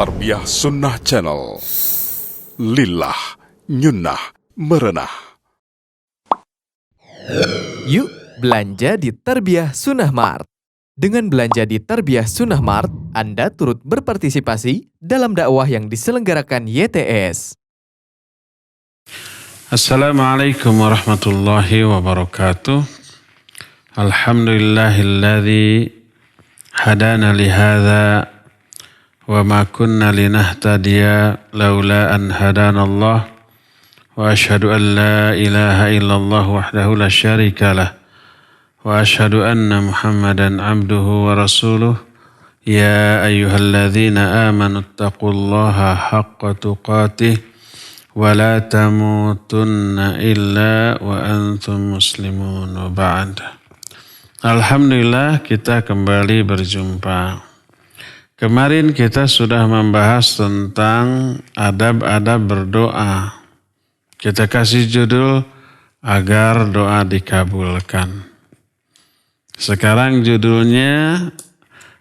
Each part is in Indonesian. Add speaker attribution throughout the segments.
Speaker 1: Tarbiyah Sunnah Channel. Lillah Nyunnah Merenah.
Speaker 2: Yuk belanja di Tarbiyah Sunnah Mart. Dengan belanja di Tarbiyah Sunnah Mart, Anda turut berpartisipasi dalam dakwah yang diselenggarakan YTS.
Speaker 3: Assalamualaikum warahmatullahi wabarakatuh. Alhamdulillahilladzi hadana lihadza wa ma kunna linahtadiya laula an hadanallah wa asyhadu an la ilaha illallah wahdahu la syarika lah wa asyhadu anna Muhammadan abduhu wa rasuluh. Ya ayyuhalladzina amanu taqullaha haqqa tuqatih wa la tamutunna illa wa antum muslimun wa ba'd. Alhamdulillah kita kembali berjumpa. Kemarin kita sudah membahas tentang adab-adab berdoa. Kita kasih judul agar doa dikabulkan. Sekarang judulnya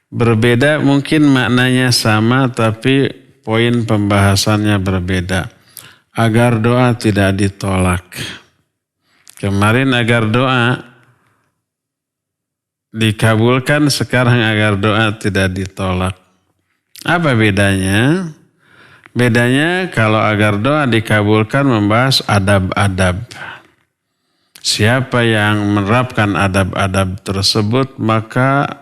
Speaker 3: berbeda, mungkin maknanya sama tapi poin pembahasannya berbeda. Agar doa tidak ditolak. Kemarin agar doa dikabulkan, sekarang agar doa tidak ditolak. Apa bedanya? Bedanya kalau agar doa dikabulkan membahas adab-adab. Siapa yang menerapkan adab-adab tersebut maka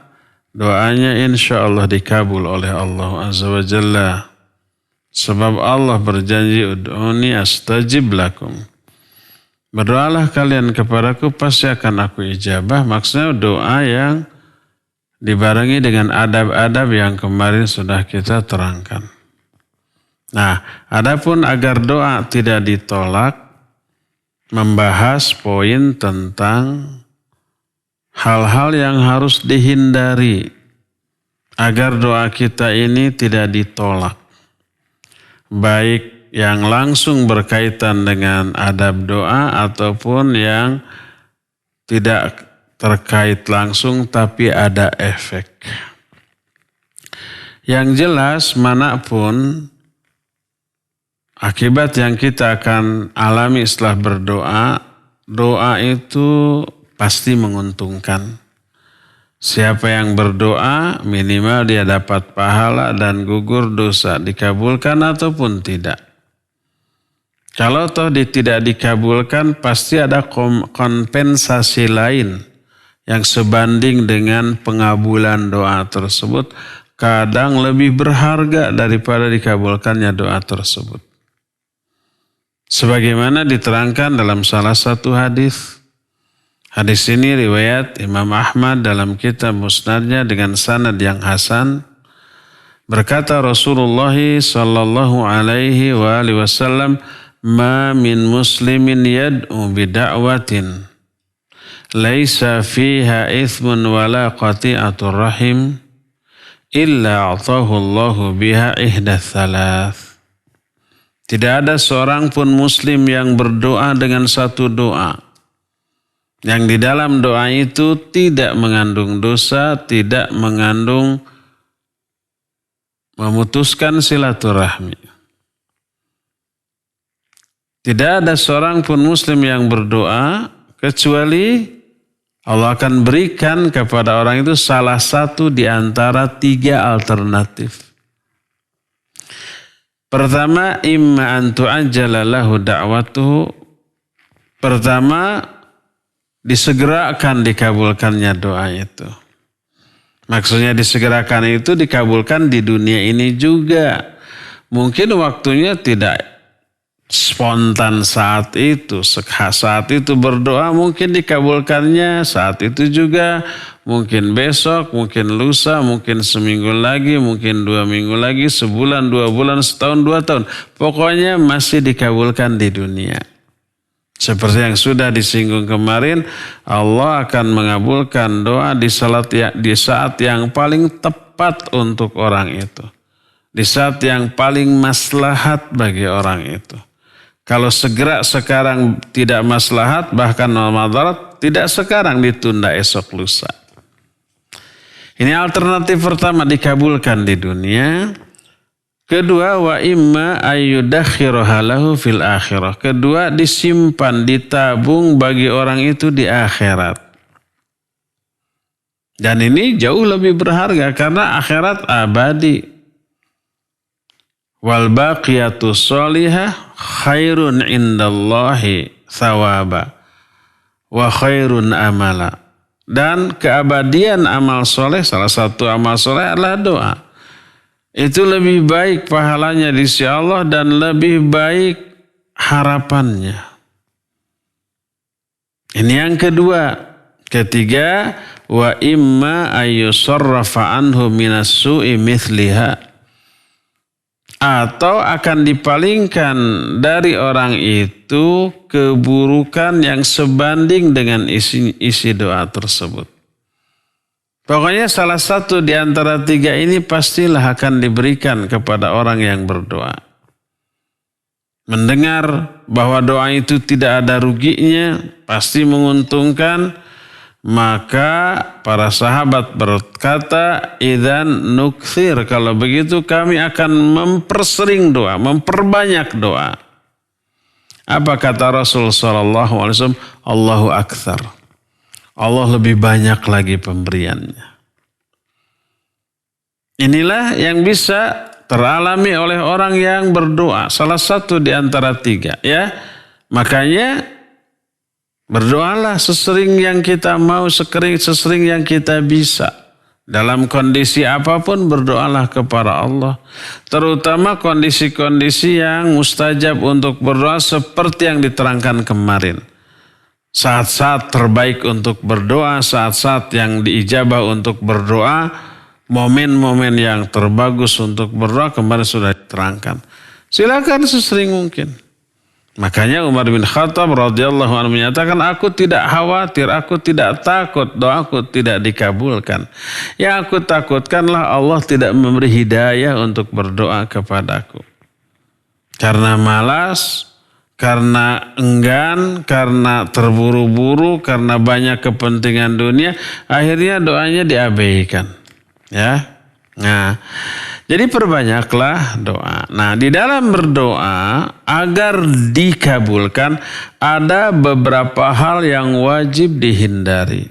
Speaker 3: doanya insya Allah dikabul oleh Allah Azza wa Jalla. Sebab Allah berjanji ud'uni astajib lakum. Berdoalah kalian kepadaku pasti akan aku ijabah. Maksudnya doa yang dibarengi dengan adab-adab yang kemarin sudah kita terangkan. Nah, adapun agar doa tidak ditolak, membahas poin tentang hal-hal yang harus dihindari agar doa kita ini tidak ditolak. Baik yang langsung berkaitan dengan adab doa ataupun yang tidak terkait langsung tapi ada efek. Yang jelas manapun akibat yang kita akan alami setelah berdoa, doa itu pasti menguntungkan. Siapa yang berdoa minimal dia dapat pahala dan gugur dosa, dikabulkan ataupun tidak. Kalau toh tidak dikabulkan pasti ada kompensasi lain yang sebanding dengan pengabulan doa tersebut, kadang lebih berharga daripada dikabulkannya doa tersebut. Sebagaimana diterangkan dalam salah satu hadis. Hadis ini riwayat Imam Ahmad dalam kitab Musnadnya dengan sanad yang hasan. Berkata Rasulullah sallallahu alaihi wa alihi wasallam, "Ma min muslimin yad'u bida'watin laisa fiha ithmun wala qati'atur rahim illa a'tahu Allahu biha ihdath thalath." Tidak ada seorang pun muslim yang berdoa dengan satu doa yang di dalam doa itu tidak mengandung dosa, tidak mengandung memutuskan silaturahmi. Tidak ada seorang pun muslim yang berdoa kecuali Allah akan berikan kepada orang itu salah satu di antara tiga alternatif. Pertama, imma an tu'ajjala lahu da'watuhu. Pertama, disegerakan dikabulkannya doa itu. Maksudnya disegerakan itu dikabulkan di dunia ini juga. Mungkin waktunya tidak spontan saat itu. Saat itu berdoa mungkin dikabulkannya saat itu juga. Mungkin besok, mungkin lusa, mungkin seminggu lagi, mungkin 2 minggu lagi, sebulan, 2 bulan, setahun, 2 tahun. Pokoknya masih dikabulkan di dunia. Seperti yang sudah disinggung kemarin, Allah akan mengabulkan doa di saat yang paling tepat untuk orang itu. Di saat yang paling maslahat bagi orang itu. Kalau segera sekarang tidak maslahat, bahkan madarat, tidak sekarang ditunda esok lusa. Ini alternatif pertama, dikabulkan di dunia. Kedua, wa imma ayyudakhiraha lahu fil akhirah. Kedua, disimpan, ditabung bagi orang itu di akhirat. Dan ini jauh lebih berharga karena akhirat abadi. Wal baqiyatu sholihah khairun indallahi thawaba wa khairun amala. Dan keabadian amal soleh, salah satu amal soleh adalah doa. Itu lebih baik pahalanya di sisi Allah dan lebih baik harapannya. Ini yang kedua. Ketiga, wa imma ayyusarrafa anhu minas su'i mithliha. Atau akan dipalingkan dari orang itu keburukan yang sebanding dengan isi doa tersebut. Pokoknya salah satu di antara tiga ini pastilah akan diberikan kepada orang yang berdoa. Mendengar bahwa doa itu tidak ada ruginya, pasti menguntungkan, maka para sahabat berkata, idzan nukthir, kalau begitu kami akan mempersering doa, memperbanyak doa. Apa kata Rasul sallallahu alaihi wasallam? Allahu aktsar. Allah lebih banyak lagi pemberiannya. Inilah yang bisa teralami oleh orang yang berdoa. Salah satu di antara tiga. Ya, makanya berdoalah sesering yang kita mau, sesering yang kita bisa. Dalam kondisi apapun berdoalah kepada Allah. Terutama kondisi-kondisi yang mustajab untuk berdoa seperti yang diterangkan kemarin. Saat-saat terbaik untuk berdoa, saat-saat yang diijabah untuk berdoa, momen-momen yang terbagus untuk berdoa kemarin sudah diterangkan. Silakan sesering mungkin. Makanya Umar bin Khattab radhiyallahu anhu menyatakan, aku tidak khawatir, aku tidak takut doaku tidak dikabulkan. Yang aku takutkanlah Allah tidak memberi hidayah untuk berdoa kepadaku. Karena malas, karena enggan, karena terburu-buru, karena banyak kepentingan dunia, akhirnya doanya diabaikan. Ya. Nah, jadi perbanyaklah doa. Nah, di dalam berdoa agar dikabulkan ada beberapa hal yang wajib dihindari.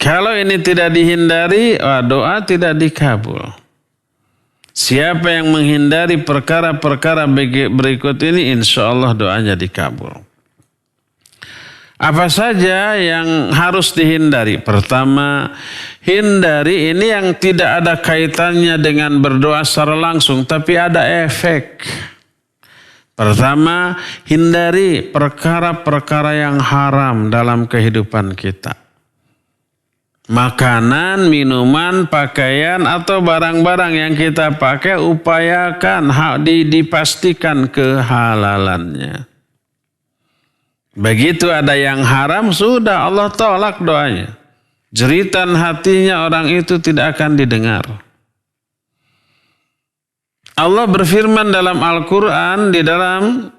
Speaker 3: Kalau ini tidak dihindari, doa tidak dikabul. Siapa yang menghindari perkara-perkara berikut ini, insya Allah doanya dikabul. Apa saja yang harus dihindari? Pertama, hindari ini yang tidak ada kaitannya dengan berdoa secara langsung, tapi ada efek. Pertama, hindari perkara-perkara yang haram dalam kehidupan kita. Makanan, minuman, pakaian, atau barang-barang yang kita pakai, upayakan dipastikan kehalalannya. Begitu ada yang haram, sudah Allah tolak doanya. Jeritan hatinya orang itu tidak akan didengar. Allah berfirman dalam Al-Quran, di dalam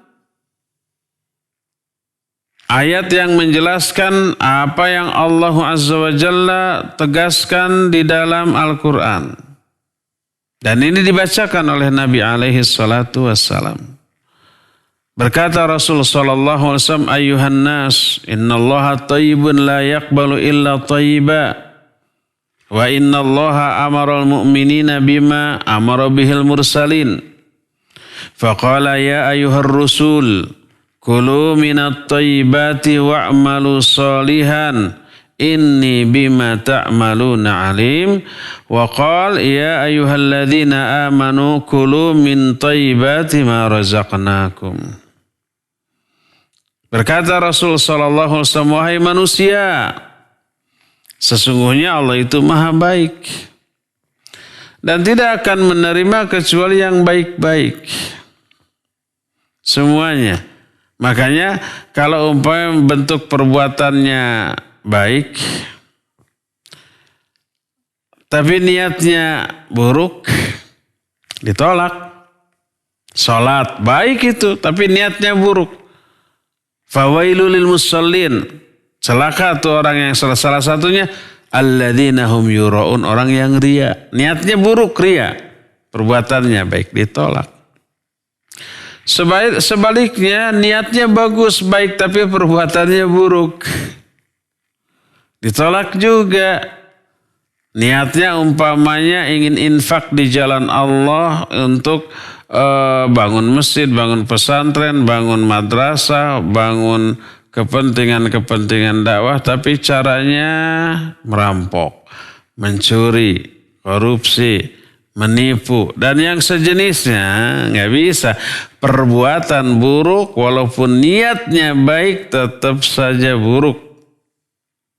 Speaker 3: ayat yang menjelaskan apa yang Allah Azza wa Jalla tegaskan di dalam Al-Quran. Dan ini dibacakan oleh Nabi alaihi salatu wassalam. Berkata Rasul sallallahu alaihi wasallam, ayyuhan nas, innallaha thayyibun la yaqbalu illa thayyiba. Wa innallaha amara al-mu'minina bima amara bihil mursalin. Faqala ya ayyuhar rusul, kulu minat thayyibati wa'malu salihan, inni bima ta'maluna alim. Wa qala ya ayyuhalladzina amanu kulu min thayyibati ma razaqnakum. Berkata Rasul sallallahu alaihi wasallam, wahai manusia, sesungguhnya Allah itu maha baik dan tidak akan menerima kecuali yang baik-baik. Semuanya. Makanya kalau umpamanya bentuk perbuatannya baik, tapi niatnya buruk, ditolak. Salat baik itu, tapi niatnya buruk. Fawailul lil musallin, celaka tuh orang yang salah satunya alladzina hum yuraun, orang yang ria, niatnya buruk, ria. perbuatannya baik, ditolak. Sebaliknya niatnya bagus, baik, tapi perbuatannya buruk, ditolak juga. Niatnya umpamanya ingin infak di jalan Allah untuk bangun masjid, bangun pesantren, bangun madrasah, bangun kepentingan-kepentingan dakwah, tapi caranya merampok, mencuri, korupsi, menipu, dan yang sejenisnya, nggak bisa. Perbuatan buruk walaupun niatnya baik tetap saja buruk,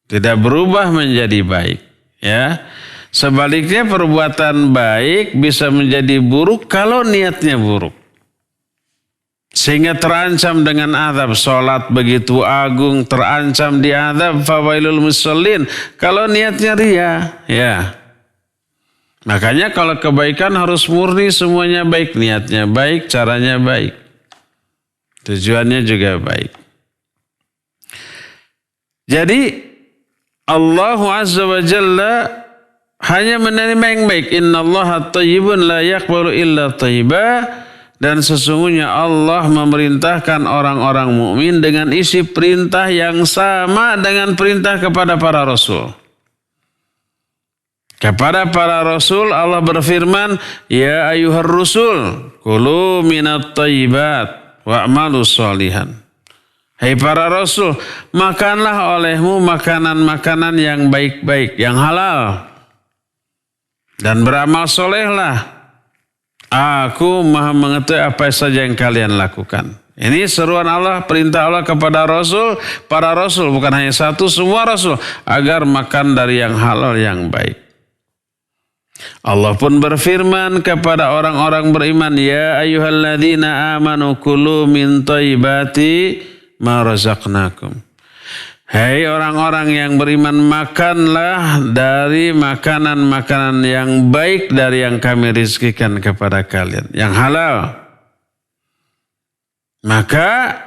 Speaker 3: tidak berubah menjadi baik. Ya, sebaliknya perbuatan baik bisa menjadi buruk kalau niatnya buruk, sehingga terancam dengan azab. Sholat begitu agung terancam diazab, fawailul musallin, kalau niatnya ria. Ya, makanya kalau kebaikan harus murni, semuanya baik, niatnya baik, caranya baik, tujuannya juga baik. Jadi Allah Azza wa Jalla hanya menerima yang baik. Innallaha thayyibun la yaqbalu illa thayyiba. Dan sesungguhnya Allah memerintahkan orang-orang mukmin dengan isi perintah yang sama dengan perintah kepada para rasul. Kepada para rasul Allah berfirman, ya ayyuhar rusul kulu minat thayyibat wa'malu sholihan. Hai para rasul, makanlah olehmu makanan-makanan yang baik-baik, yang halal, dan beramal solehlah. Aku maha mengetahui apa saja yang kalian lakukan. Ini seruan Allah, perintah Allah kepada rasul, para rasul, bukan hanya satu, semua rasul, agar makan dari yang halal, yang baik. Allah pun berfirman kepada orang-orang beriman, ya ayyuhalladzina amanu kulu min thayyibati ma razaqnakum. Hai orang-orang yang beriman, makanlah dari makanan-makanan yang baik dari yang kami rizkikan kepada kalian, yang halal. Maka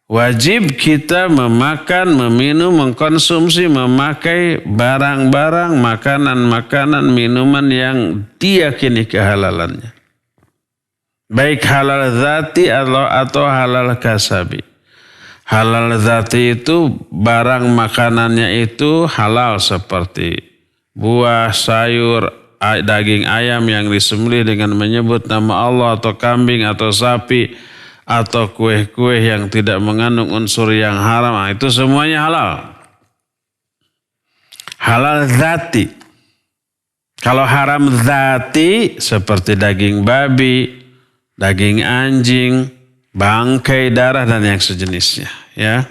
Speaker 3: wajib kita memakan, meminum, mengkonsumsi, memakai barang-barang, makanan-makanan, minuman yang diyakini kehalalannya. Baik halal zati atau halal kasabi. Halal zati itu barang makanannya itu halal seperti buah, sayur, daging ayam yang disembelih dengan menyebut nama Allah, atau kambing atau sapi, atau kue-kue yang tidak mengandung unsur yang haram. Itu semuanya halal. Halal zati. Kalau haram zati seperti daging babi, daging anjing, bangkai, darah, dan yang sejenisnya, ya.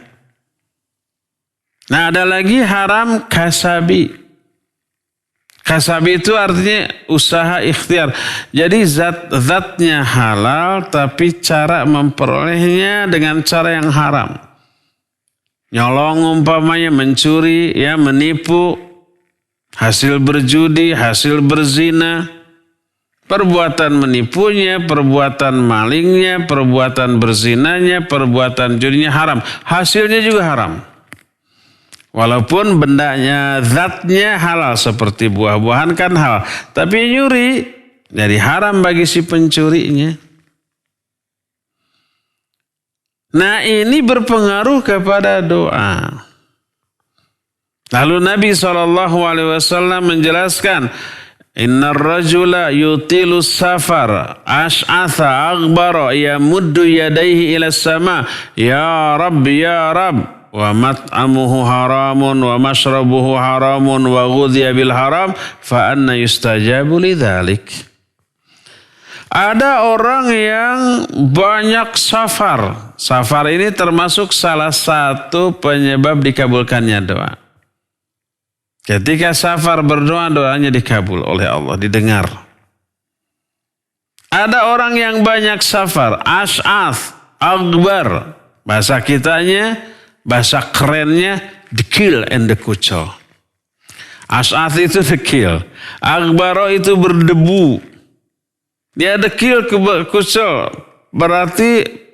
Speaker 3: Nah, ada lagi haram kasabi. Kasabi itu artinya usaha ikhtiar. Jadi zatnya halal, tapi cara memperolehnya dengan cara yang haram. Nyolong umpamanya, mencuri, ya, menipu, hasil berjudi, hasil berzina. Perbuatan menipunya, perbuatan malingnya, perbuatan berzinanya, perbuatan judinya haram. Hasilnya juga haram. Walaupun bendanya, zatnya halal seperti buah-buahan kan halal. Tapi nyuri jadi haram bagi si pencurinya. Nah, ini berpengaruh kepada doa. Lalu Nabi SAW menjelaskan, Innar rajula yutilu safar ash'atha aghbara yamuddu yadayhi ila sama ya Rabb wa mat'amuhu haramun wa mashrabuhu haramun wa ghudhiya bil haram fa anna yustajabu lidzalik. Ada orang yang banyak safar. Safar ini termasuk salah satu penyebab dikabulkannya doa. Ketika safar berdoa, doanya dikabul oleh Allah, didengar. Ada orang yang banyak safar, ash'ath, akbar. Bahasa kitanya, bahasa kerennya, dekil and dekucel. Ash'ath itu dekil, akbaro itu berdebu. Dia dekil kucel, berarti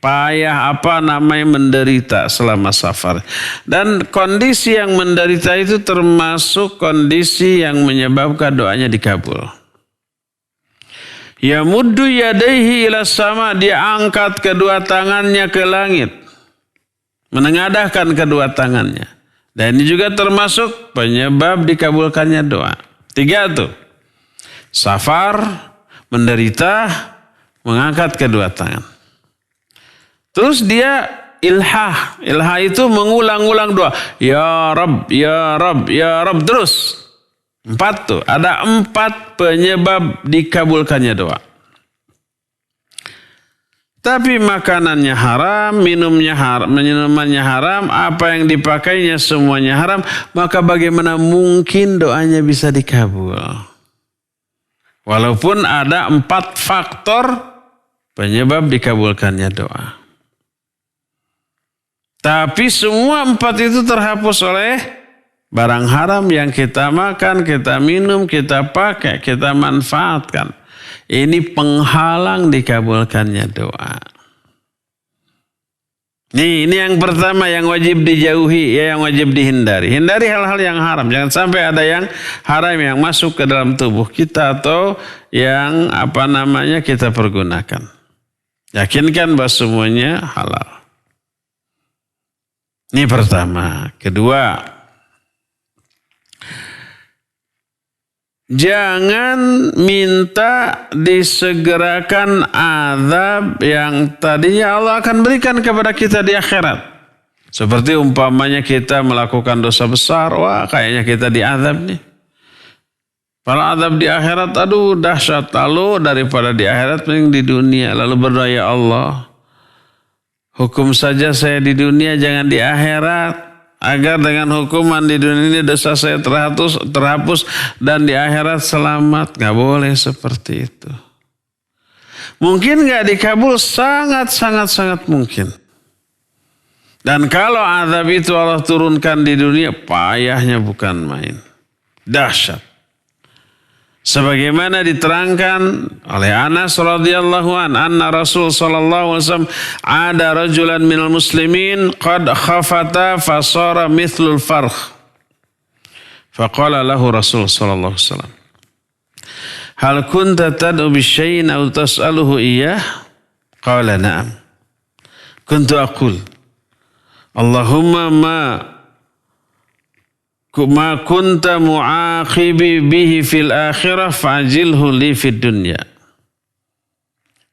Speaker 3: payah, menderita selama safar. Dan kondisi yang menderita itu termasuk kondisi yang menyebabkan doanya dikabul. Yamuddu yadaihi ila sama, dia angkat kedua tangannya ke langit. Menengadahkan kedua tangannya. Dan ini juga termasuk penyebab dikabulkannya doa. 3 tuh. Safar, menderita, mengangkat kedua tangan. Terus dia ilhah. Ilhah itu mengulang-ulang doa. Ya Rabb, ya Rabb, ya Rabb. Terus. 4 tuh. Ada 4 penyebab dikabulkannya doa. Tapi makanannya haram, minumnya haram, minumannya haram, apa yang dipakainya semuanya haram, maka bagaimana mungkin doanya bisa dikabul? Walaupun ada 4 faktor penyebab dikabulkannya doa. Tapi semua 4 itu terhapus oleh barang haram yang kita makan, kita minum, kita pakai, kita manfaatkan. Ini penghalang dikabulkannya doa. Ini yang pertama yang wajib dijauhi, ya, yang wajib dihindari. Hindari hal-hal yang haram. Jangan sampai ada yang haram yang masuk ke dalam tubuh kita atau yang kita pergunakan. Yakinkan bahwa semuanya halal. Ini pertama. Kedua, jangan minta disegerakan azab yang tadinya Allah akan berikan kepada kita di akhirat. Seperti umpamanya kita melakukan dosa besar, wah kayaknya kita diazab nih. Para azab di akhirat, aduh dahsyat. Lalu daripada di akhirat mending di dunia. Lalu berdoa, ya Allah, hukum saja saya di dunia, jangan di akhirat. Agar dengan hukuman di dunia ini dosa saya terhapus dan di akhirat selamat. Gak boleh seperti itu. Mungkin gak dikabul? Sangat mungkin. Dan kalau azab itu Allah turunkan di dunia, payahnya bukan main. Dahsyat. Sebagaimana diterangkan oleh Anas radhiyallahu anna Rasul sallallahu alaihi wasallam ada rajulan minal muslimin qad khafata fasara mithlul farkh. Faqala lahu Rasul sallallahu alaihi wasallam, hal kunta tad'u bi syai'in aw tas'aluhu iyyah? Qala na'am. Kuntu aqul Allahumma ma kunta mu'aqibi bihi fil akhirah fa'ajilhu li fid dunya.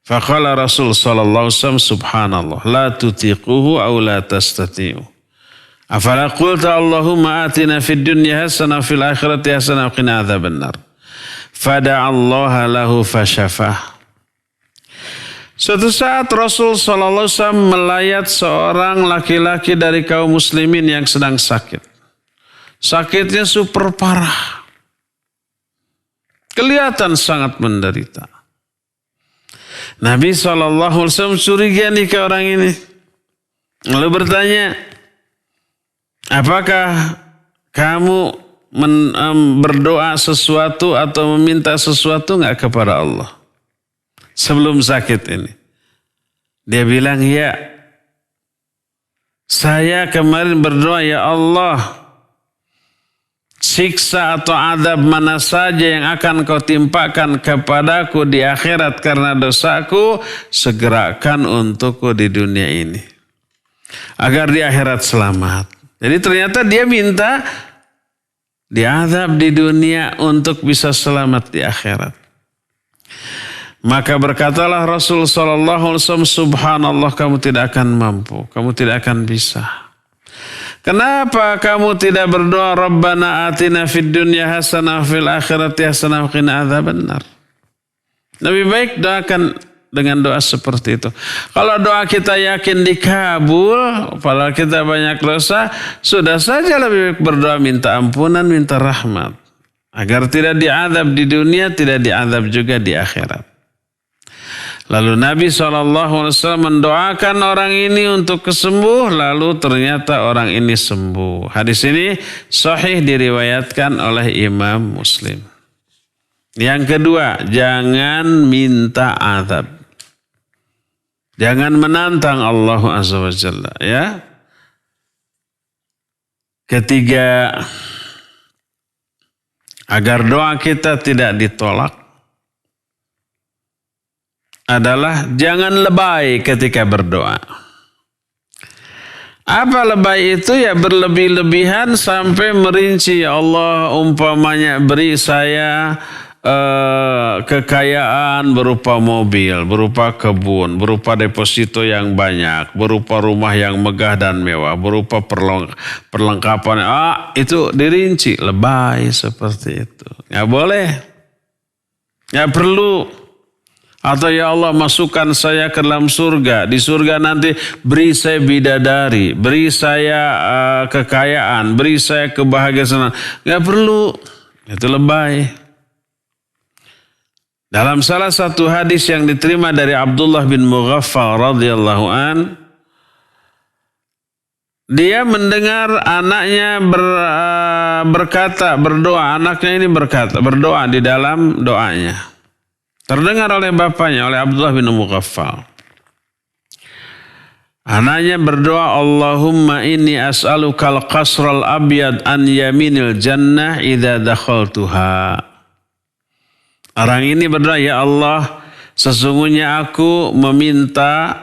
Speaker 3: Faqala Rasul sallallahu alaihi wasallam, subhanallah, la tutiquhu aw la tastati'u. Afala qulta Allahumma atina fid dunya hasanah fil akhirati hasanah wa qina adzabannar. Fada'a Allah lahu fasyafah. Suatu saat Rasul sallallahu alaihi wasallam melayat seorang laki-laki dari kaum muslimin yang sedang sakit. Sakitnya super parah. Kelihatan sangat menderita. Nabi SAW curiga nih ke orang ini. Lalu bertanya, apakah kamu berdoa sesuatu atau meminta sesuatu enggak kepada Allah sebelum sakit ini? Dia bilang, ya. Saya kemarin berdoa, ya Allah, siksa atau azab mana saja yang akan kau timpakan kepadaku di akhirat karena dosaku, segerakan untukku di dunia ini. Agar di akhirat selamat. Jadi ternyata dia minta diazab di dunia untuk bisa selamat di akhirat. Maka berkatalah Rasul sallallahu alaihi wasallam, subhanallah, kamu tidak akan mampu, kamu tidak akan bisa. Kenapa kamu tidak berdoa Rabbana atina fid dunya hasanah fil akhirati hasanah wa qina adzabannar? Lebih baik doakan dengan doa seperti itu. Kalau doa kita yakin dikabul, padahal kita banyak dosa, sudah saja lebih baik berdoa minta ampunan, minta rahmat. Agar tidak diazab di dunia, tidak diazab juga di akhirat. Lalu Nabi SAW mendoakan orang ini untuk kesembuh, lalu ternyata orang ini sembuh. Hadis ini sahih diriwayatkan oleh Imam Muslim. Yang kedua, jangan minta azab. Jangan menantang Allah Azza wa Jalla, ya. Ketiga, agar doa kita tidak ditolak, adalah jangan lebay ketika berdoa. Apa lebay itu? Ya berlebih-lebihan sampai merinci, ya Allah umpamanya beri saya kekayaan berupa mobil, berupa kebun, berupa deposito yang banyak, berupa rumah yang megah dan mewah, berupa perlengkapan. Itu dirinci, lebay seperti itu. Nggak boleh, nggak perlu. Atau ya Allah masukkan saya ke dalam surga. Di surga nanti beri saya bidadari, beri saya kekayaan, beri saya kebahagiaan. Nggak perlu, itu lebay. Dalam salah satu hadis yang diterima dari Abdullah bin Mughaffal radhiyallahu an, dia mendengar anaknya berdoa. Anaknya ini berdoa di dalam doanya. Terdengar oleh bapaknya, oleh Abdullah bin Mughaffal. Anaknya berdoa, Allahumma inni as'alukal qasral abyad an yaminil jannah idza dakhaltuha. Orang ini berdoa, ya Allah, sesungguhnya aku meminta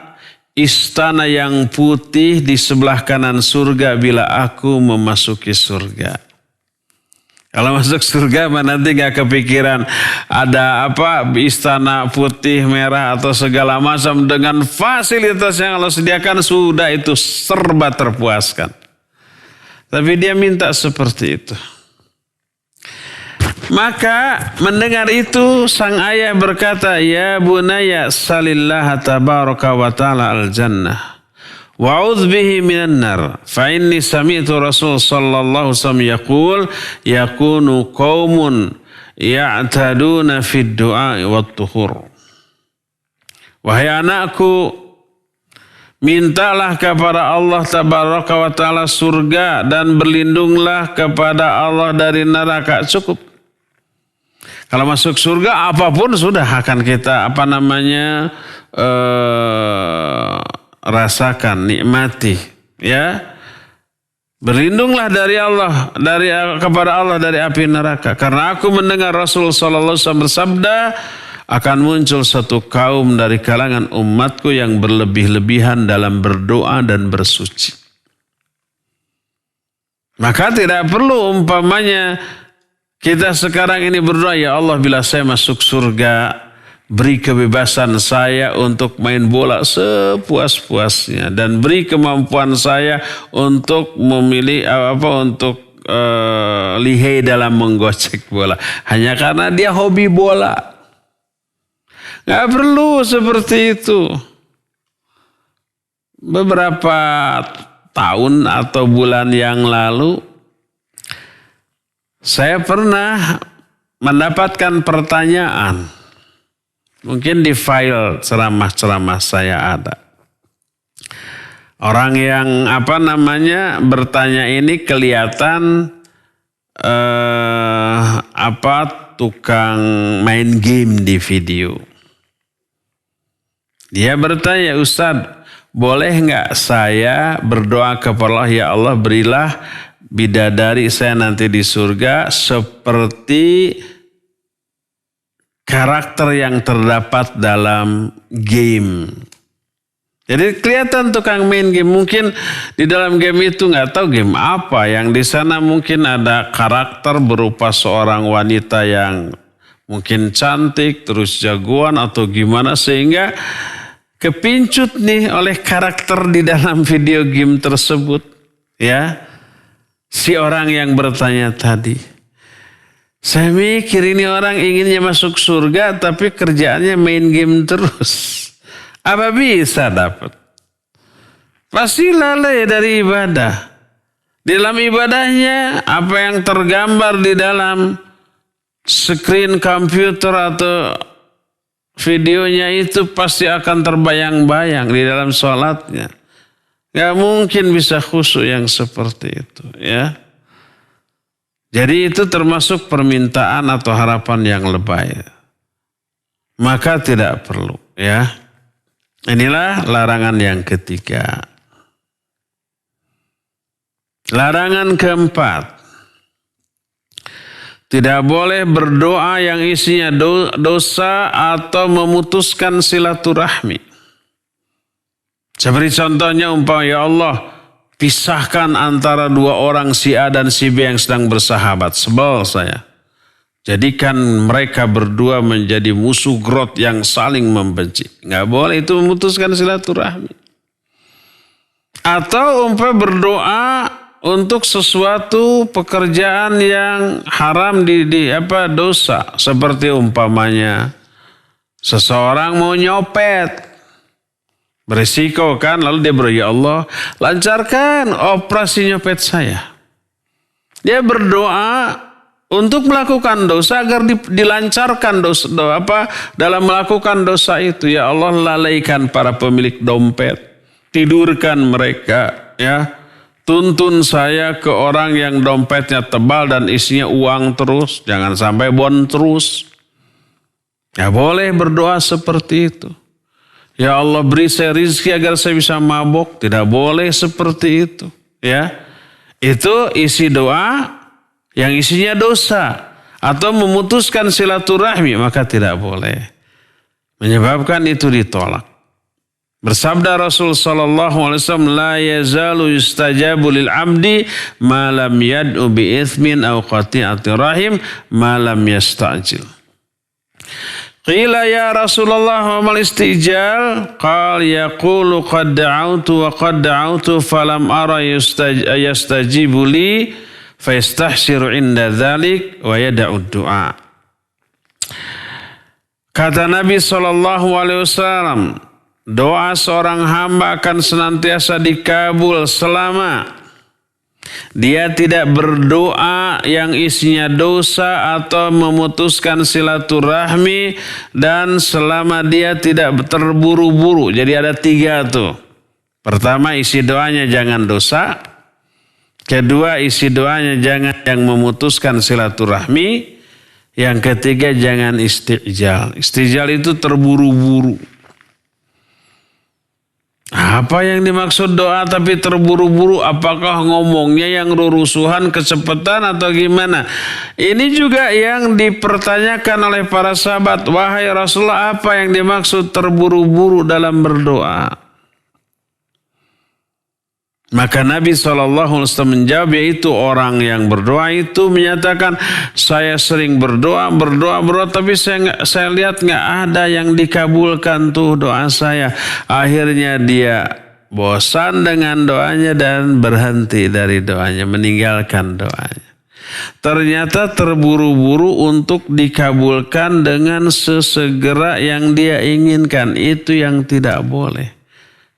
Speaker 3: istana yang putih di sebelah kanan surga bila aku memasuki surga. Kalau masuk surga nanti gak kepikiran ada apa istana putih merah atau segala macam, dengan fasilitas yang Allah sediakan sudah itu serba terpuaskan. Tapi dia minta seperti itu. Maka mendengar itu sang ayah berkata, ya bunaya salillaha tabaraka wa ta'ala al-jannah. Wa'udz bihi minan nar. Fa inni sami'tu Rasul sallallahu alaihi wasallam yaqul yakunu qaumun ya'taduna fid du'a wat tuhur. Wahai anakku, mintalah kepada Allah tabaraka wa taala surga dan berlindunglah kepada Allah dari neraka. Cukup. Kalau masuk surga apapun sudah akan kita rasakan, nikmati, ya. Berlindunglah dari Allah, kepada Allah dari api neraka. Karena aku mendengar Rasul sallallahu alaihi wasallam bersabda, akan muncul satu kaum dari kalangan umatku yang berlebih-lebihan dalam berdoa dan bersuci. Maka tidak perlu umpamanya kita sekarang ini berdoa, ya Allah bila saya masuk surga, beri kebebasan saya untuk main bola sepuas-puasnya dan beri kemampuan saya untuk memilih untuk lihai dalam menggocek bola. Hanya karena dia hobi bola. Nggak perlu seperti itu. Beberapa tahun atau bulan yang lalu saya pernah mendapatkan pertanyaan. Mungkin di file ceramah-ceramah saya ada. Orang yang bertanya ini kelihatan tukang main game di video. Dia bertanya, Ustadz, boleh nggak saya berdoa kepada Allah, ya Allah berilah bidadari saya nanti di surga seperti karakter yang terdapat dalam game. Jadi kelihatan tukang main game. Mungkin di dalam game itu nggak tahu game apa. Yang di sana mungkin ada karakter berupa seorang wanita yang mungkin cantik, terus jagoan atau gimana, sehingga kepincut nih oleh karakter di dalam video game tersebut. Ya. Si orang yang bertanya tadi. Saya mikir ini orang inginnya masuk surga tapi kerjaannya main game terus. Apa bisa dapat? Pasti lalai dari ibadah. Di dalam ibadahnya apa yang tergambar di dalam screen komputer atau videonya itu pasti akan terbayang-bayang di dalam sholatnya. Gak mungkin bisa khusyuk yang seperti itu, ya. Jadi itu termasuk permintaan atau harapan yang lebay. Maka tidak perlu, ya. Inilah larangan yang ketiga. Larangan keempat. Tidak boleh berdoa yang isinya dosa atau memutuskan silaturahmi. Seperti contohnya umpama, ya Allah, pisahkan antara dua orang si A dan si B yang sedang bersahabat. Sebel saya. Jadikan mereka berdua menjadi musuh grot yang saling membenci. Nggak boleh, itu memutuskan silaturahmi. Atau umpama berdoa untuk sesuatu pekerjaan yang haram dosa, seperti umpamanya seseorang mau nyopet, berisiko kan, lalu dia berdoa, ya Allah, lancarkan operasi nyopet saya. Dia berdoa untuk melakukan dosa agar dilancarkan dalam melakukan dosa itu. Ya Allah, lalaikan para pemilik dompet, tidurkan mereka, ya. Tuntun saya ke orang yang dompetnya tebal dan isinya uang terus. Jangan sampai bon terus. Ya boleh berdoa seperti itu. Ya Allah, beri saya rizki agar saya bisa mabok. Tidak boleh seperti itu. Ya, itu isi doa yang isinya dosa. Atau memutuskan silaturahmi, maka tidak boleh. Menyebabkan itu ditolak. Bersabda Rasul sallallahu alaihi wasallam, la yazalu yustajabu lil abdi ma lam yad'u bi itsmin aw qati'ati rahim ma lam yasta'jil. Qila ya Rasulullah wa mal istijal? Qal yaqulu qad da'awtu falam ara yastajibu li fayastahsiru inda dzalik wa yada'u du'a. Kata Nabi sallallahu alaihi wasallam, doa seorang hamba akan senantiasa dikabul selama dia tidak berdoa yang isinya dosa atau memutuskan silaturahmi, dan selama dia tidak terburu-buru. Jadi ada 3 tuh. Pertama, isi doanya jangan dosa. Kedua, isi doanya jangan yang memutuskan silaturahmi. Yang ketiga, jangan istijal. Istijal itu terburu-buru. Apa yang dimaksud doa tapi terburu-buru? Apakah ngomongnya yang rurusuhan, kecepatan atau gimana? Ini juga yang dipertanyakan oleh para sahabat. Wahai Rasulullah, apa yang dimaksud terburu-buru dalam berdoa? Maka Nabi SAW menjawab, yaitu orang yang berdoa itu menyatakan, saya sering berdoa, tapi saya lihat nggak ada yang dikabulkan tuh doa saya. Akhirnya dia bosan dengan doanya dan berhenti dari doanya, meninggalkan doanya. Ternyata terburu-buru untuk dikabulkan dengan sesegera yang dia inginkan, itu yang tidak boleh.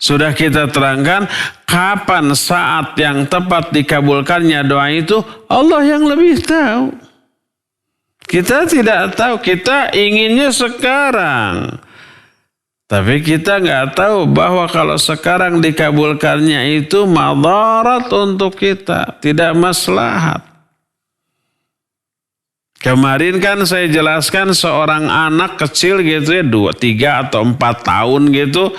Speaker 3: Sudah kita terangkan kapan saat yang tepat dikabulkannya doa itu, Allah yang lebih tahu. Kita tidak tahu, kita inginnya sekarang. Tapi kita nggak tahu bahwa kalau sekarang dikabulkannya itu madarat untuk kita, tidak maslahat. Kemarin kan saya jelaskan seorang anak kecil gitu ya, 2, 3 atau 4 tahun gitu,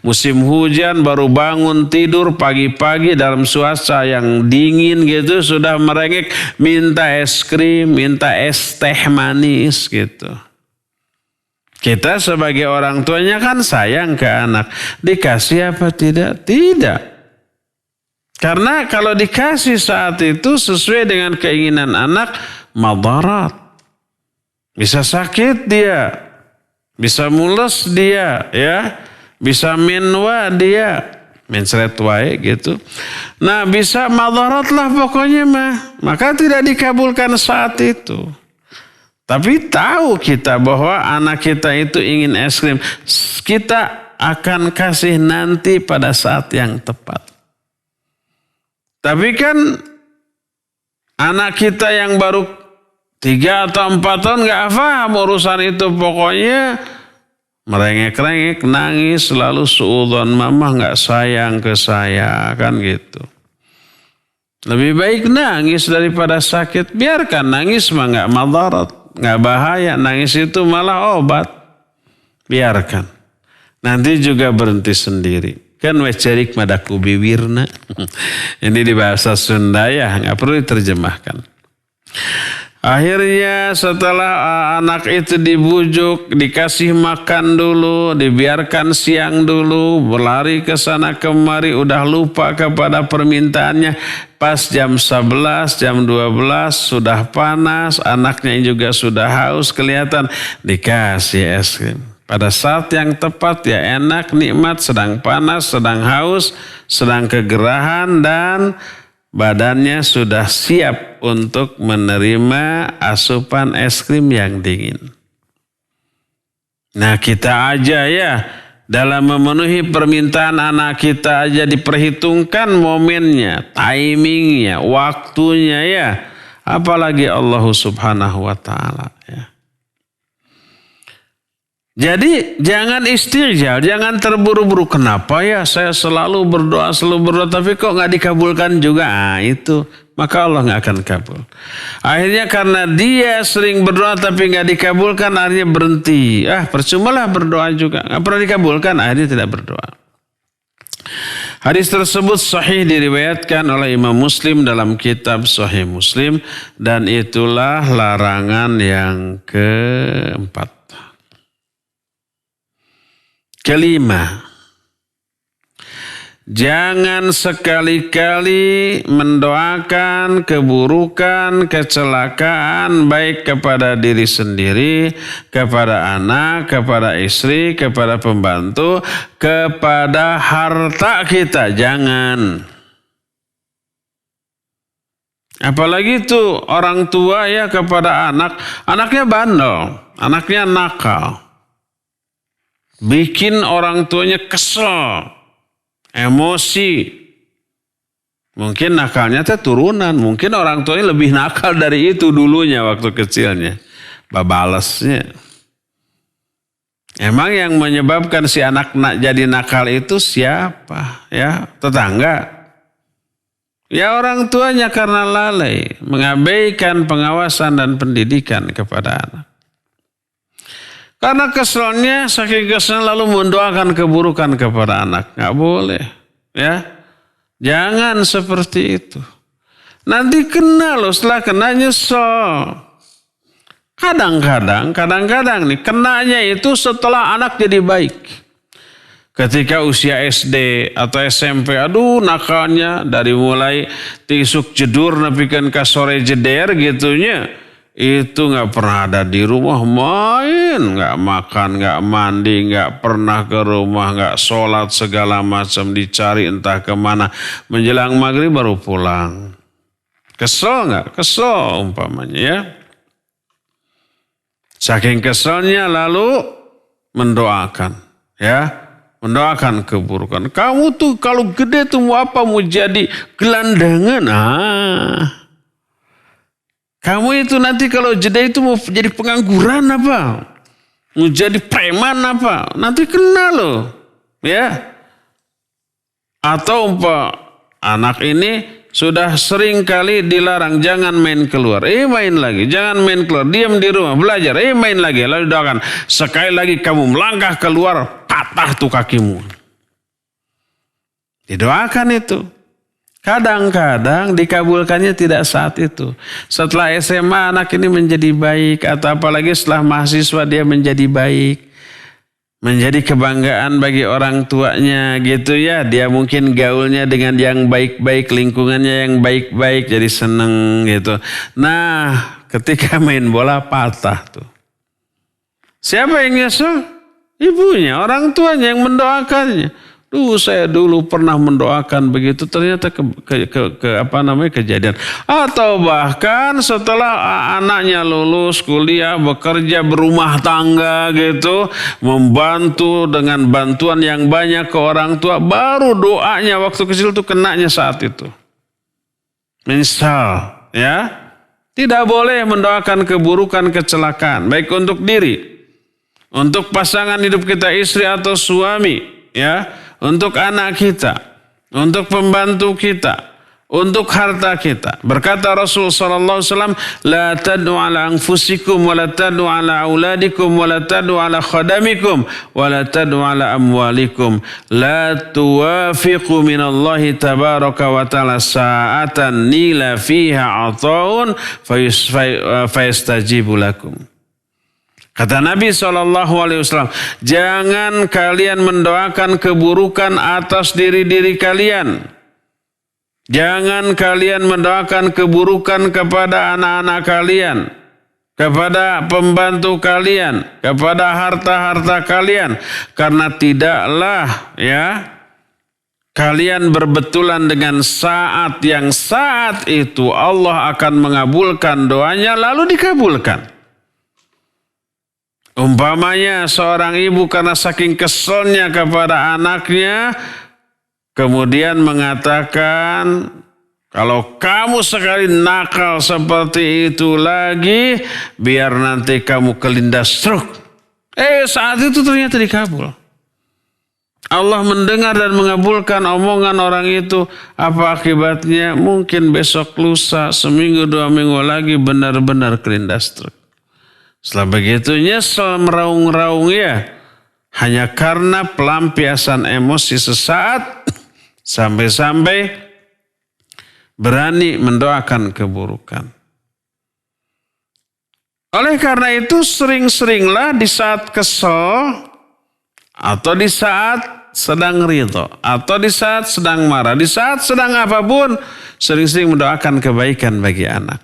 Speaker 3: musim hujan baru bangun tidur pagi-pagi dalam cuaca yang dingin gitu, sudah merengek minta es krim, minta es teh manis gitu. Kita sebagai orang tuanya kan sayang ke anak. Dikasih apa tidak? Tidak. Karena kalau dikasih saat itu sesuai dengan keinginan anak, madarat. Bisa sakit dia, bisa mules dia, ya, bisa menwa dia, mencret wae gitu. Nah, bisa madarat lah pokoknya mah. Maka tidak dikabulkan saat itu. Tapi tahu kita bahwa anak kita itu ingin es krim, kita akan kasih nanti pada saat yang tepat. Tapi kan anak kita yang baru 3 atau 4 tahun gak paham urusan itu. Pokoknya merengek-rengek, nangis, lalu suudzon, mama gak sayang ke saya, kan gitu. Lebih baik nangis daripada sakit. Biarkan nangis mah gak madarat, gak bahaya. Nangis itu malah obat. Biarkan. Nanti juga berhenti sendiri. Kan wecerik madaku biwirna. Ini di bahasa Sunda ya, gak perlu diterjemahkan. Akhirnya setelah anak itu dibujuk, dikasih makan dulu, dibiarkan siang dulu, berlari ke sana kemari, udah lupa kepada permintaannya. Pas jam 11, jam 12 sudah panas, anaknya juga sudah haus kelihatan, dikasih es krim. Pada saat yang tepat ya enak, nikmat, sedang panas, sedang haus, sedang kegerahan dan badannya sudah siap untuk menerima asupan es krim yang dingin. Nah kita aja ya dalam memenuhi permintaan anak kita aja diperhitungkan momennya, timingnya, waktunya ya. Apalagi Allah Subhanahu wa Ta'ala ya. Jadi jangan istirjal, jangan terburu-buru. Kenapa ya saya selalu berdoa tapi kok nggak dikabulkan juga? Ah itu, maka Allah nggak akan kabul. Akhirnya karena dia sering berdoa tapi nggak dikabulkan, akhirnya berhenti. Percumalah berdoa juga, nggak pernah dikabulkan, akhirnya tidak berdoa. Hadis tersebut sahih diriwayatkan oleh Imam Muslim dalam kitab Sahih Muslim dan itulah larangan yang keempat. Kelima, jangan sekali-kali mendoakan keburukan, kecelakaan baik kepada diri sendiri, kepada anak, kepada istri, kepada pembantu, kepada harta kita. Jangan. Apalagi itu orang tua ya kepada anak, anaknya bandel, anaknya nakal. Bikin orang tuanya kesel, emosi. Mungkin nakalnya itu turunan. Mungkin orang tuanya lebih nakal dari itu dulunya waktu kecilnya. Babalesnya. Emang yang menyebabkan si anak jadi nakal itu siapa? Ya, tetangga. Ya orang tuanya karena lalai. Mengabaikan pengawasan dan pendidikan kepada anak. Karena keselnya, saking keselnya lalu mendoakan keburukan kepada anak. Nggak boleh. Ya, jangan seperti itu. Nanti kena loh, setelah kena nyesel. Kadang-kadang nih, kenanya itu setelah anak jadi baik. Ketika usia SD atau SMP, aduh nakalnya dari mulai tisuk jedur nepikan ka sore jeder gitunya. Itu gak pernah ada di rumah, main, gak makan, gak mandi, gak pernah ke rumah, gak sholat, segala macam dicari entah kemana. Menjelang maghrib baru pulang. Kesel gak? Kesel umpamanya ya. Saking keselnya lalu mendoakan ya. Mendoakan keburukan. Kamu tuh kalau gede tuh mau apa? Mau jadi gelandangan? Kamu itu nanti kalau jeda itu mau jadi pengangguran apa? Mau jadi preman apa? Nanti kena loh. Ya. Atau anak ini sudah sering kali dilarang jangan main keluar. Main lagi. Jangan main keluar. Diam di rumah. Belajar. Main lagi. Lalu doakan. Sekali lagi kamu melangkah keluar. Patah tuh kakimu. Didoakan itu. Kadang-kadang dikabulkannya tidak saat itu. Setelah SMA anak ini menjadi baik. Atau apalagi setelah mahasiswa dia menjadi baik. Menjadi kebanggaan bagi orang tuanya gitu ya. Dia mungkin gaulnya dengan yang baik-baik. Lingkungannya yang baik-baik. Jadi seneng gitu. Nah ketika main bola patah tuh. Siapa yang nyesel? Ibunya, orang tuanya yang mendoakannya. Saya dulu pernah mendoakan begitu, ternyata kejadian. Atau bahkan setelah anaknya lulus kuliah, bekerja, berumah tangga gitu, membantu dengan bantuan yang banyak ke orang tua, baru doanya waktu kecil tuh kenanya saat itu. Misal, ya, tidak boleh mendoakan keburukan, kecelakaan, baik untuk diri, untuk pasangan hidup kita, istri atau suami, ya. Untuk anak kita, untuk pembantu kita, untuk harta kita. Berkata Rasul sallallahu alaihi wasallam, "La tad'u ala anfusikum wa la tad'u ala auladikum wa la tad'u ala khadamikum wa la tad'u ala amwalikum. La tuwafiqu min Allah tabaraka wa ta'ala sa'atan nila fiha 'ata'un fayastajibu lakum." Kata Nabi SAW, jangan kalian mendoakan keburukan atas diri-diri kalian. Jangan kalian mendoakan keburukan kepada anak-anak kalian, kepada pembantu kalian, kepada harta-harta kalian. Karena tidaklah kalian berbetulan dengan saat yang saat itu Allah akan mengabulkan doanya lalu dikabulkan. Umpamanya seorang ibu karena saking keselnya kepada anaknya, kemudian mengatakan, kalau kamu sekali nakal seperti itu lagi, biar nanti kamu kelindas stroke. Saat itu ternyata dikabul. Allah mendengar dan mengabulkan omongan orang itu. Apa akibatnya? Mungkin besok lusa, seminggu 2 minggu lagi benar-benar kelindas stroke. Setelah begitu nyesel meraung-raung hanya karena pelampiasan emosi sesaat sampai-sampai berani mendoakan keburukan. Oleh karena itu sering-seringlah di saat kesel atau di saat sedang ridho atau di saat sedang marah, di saat sedang apapun sering-sering mendoakan kebaikan bagi anak.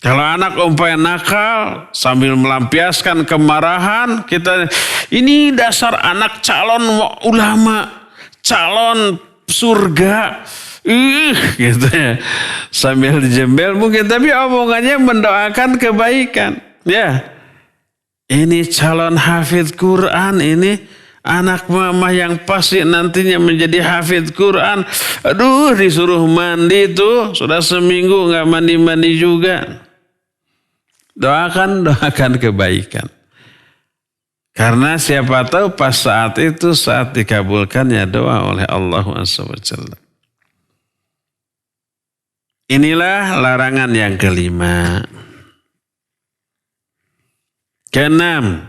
Speaker 3: Kalau anak umpamanya nakal sambil melampiaskan kemarahan, kita ini dasar anak calon ulama, calon surga, gitu ya. Sambil dijembel mungkin, tapi omongannya mendoakan kebaikan. Ya, ini calon hafidz Quran, ini anak mama yang pasti nantinya menjadi hafidz Quran. Aduh, disuruh mandi tuh, sudah seminggu nggak mandi-mandi juga. Doakan kebaikan. Karena siapa tahu pas saat itu, saat dikabulkannya doa oleh Allah SWT. Inilah larangan yang kelima. Keenam,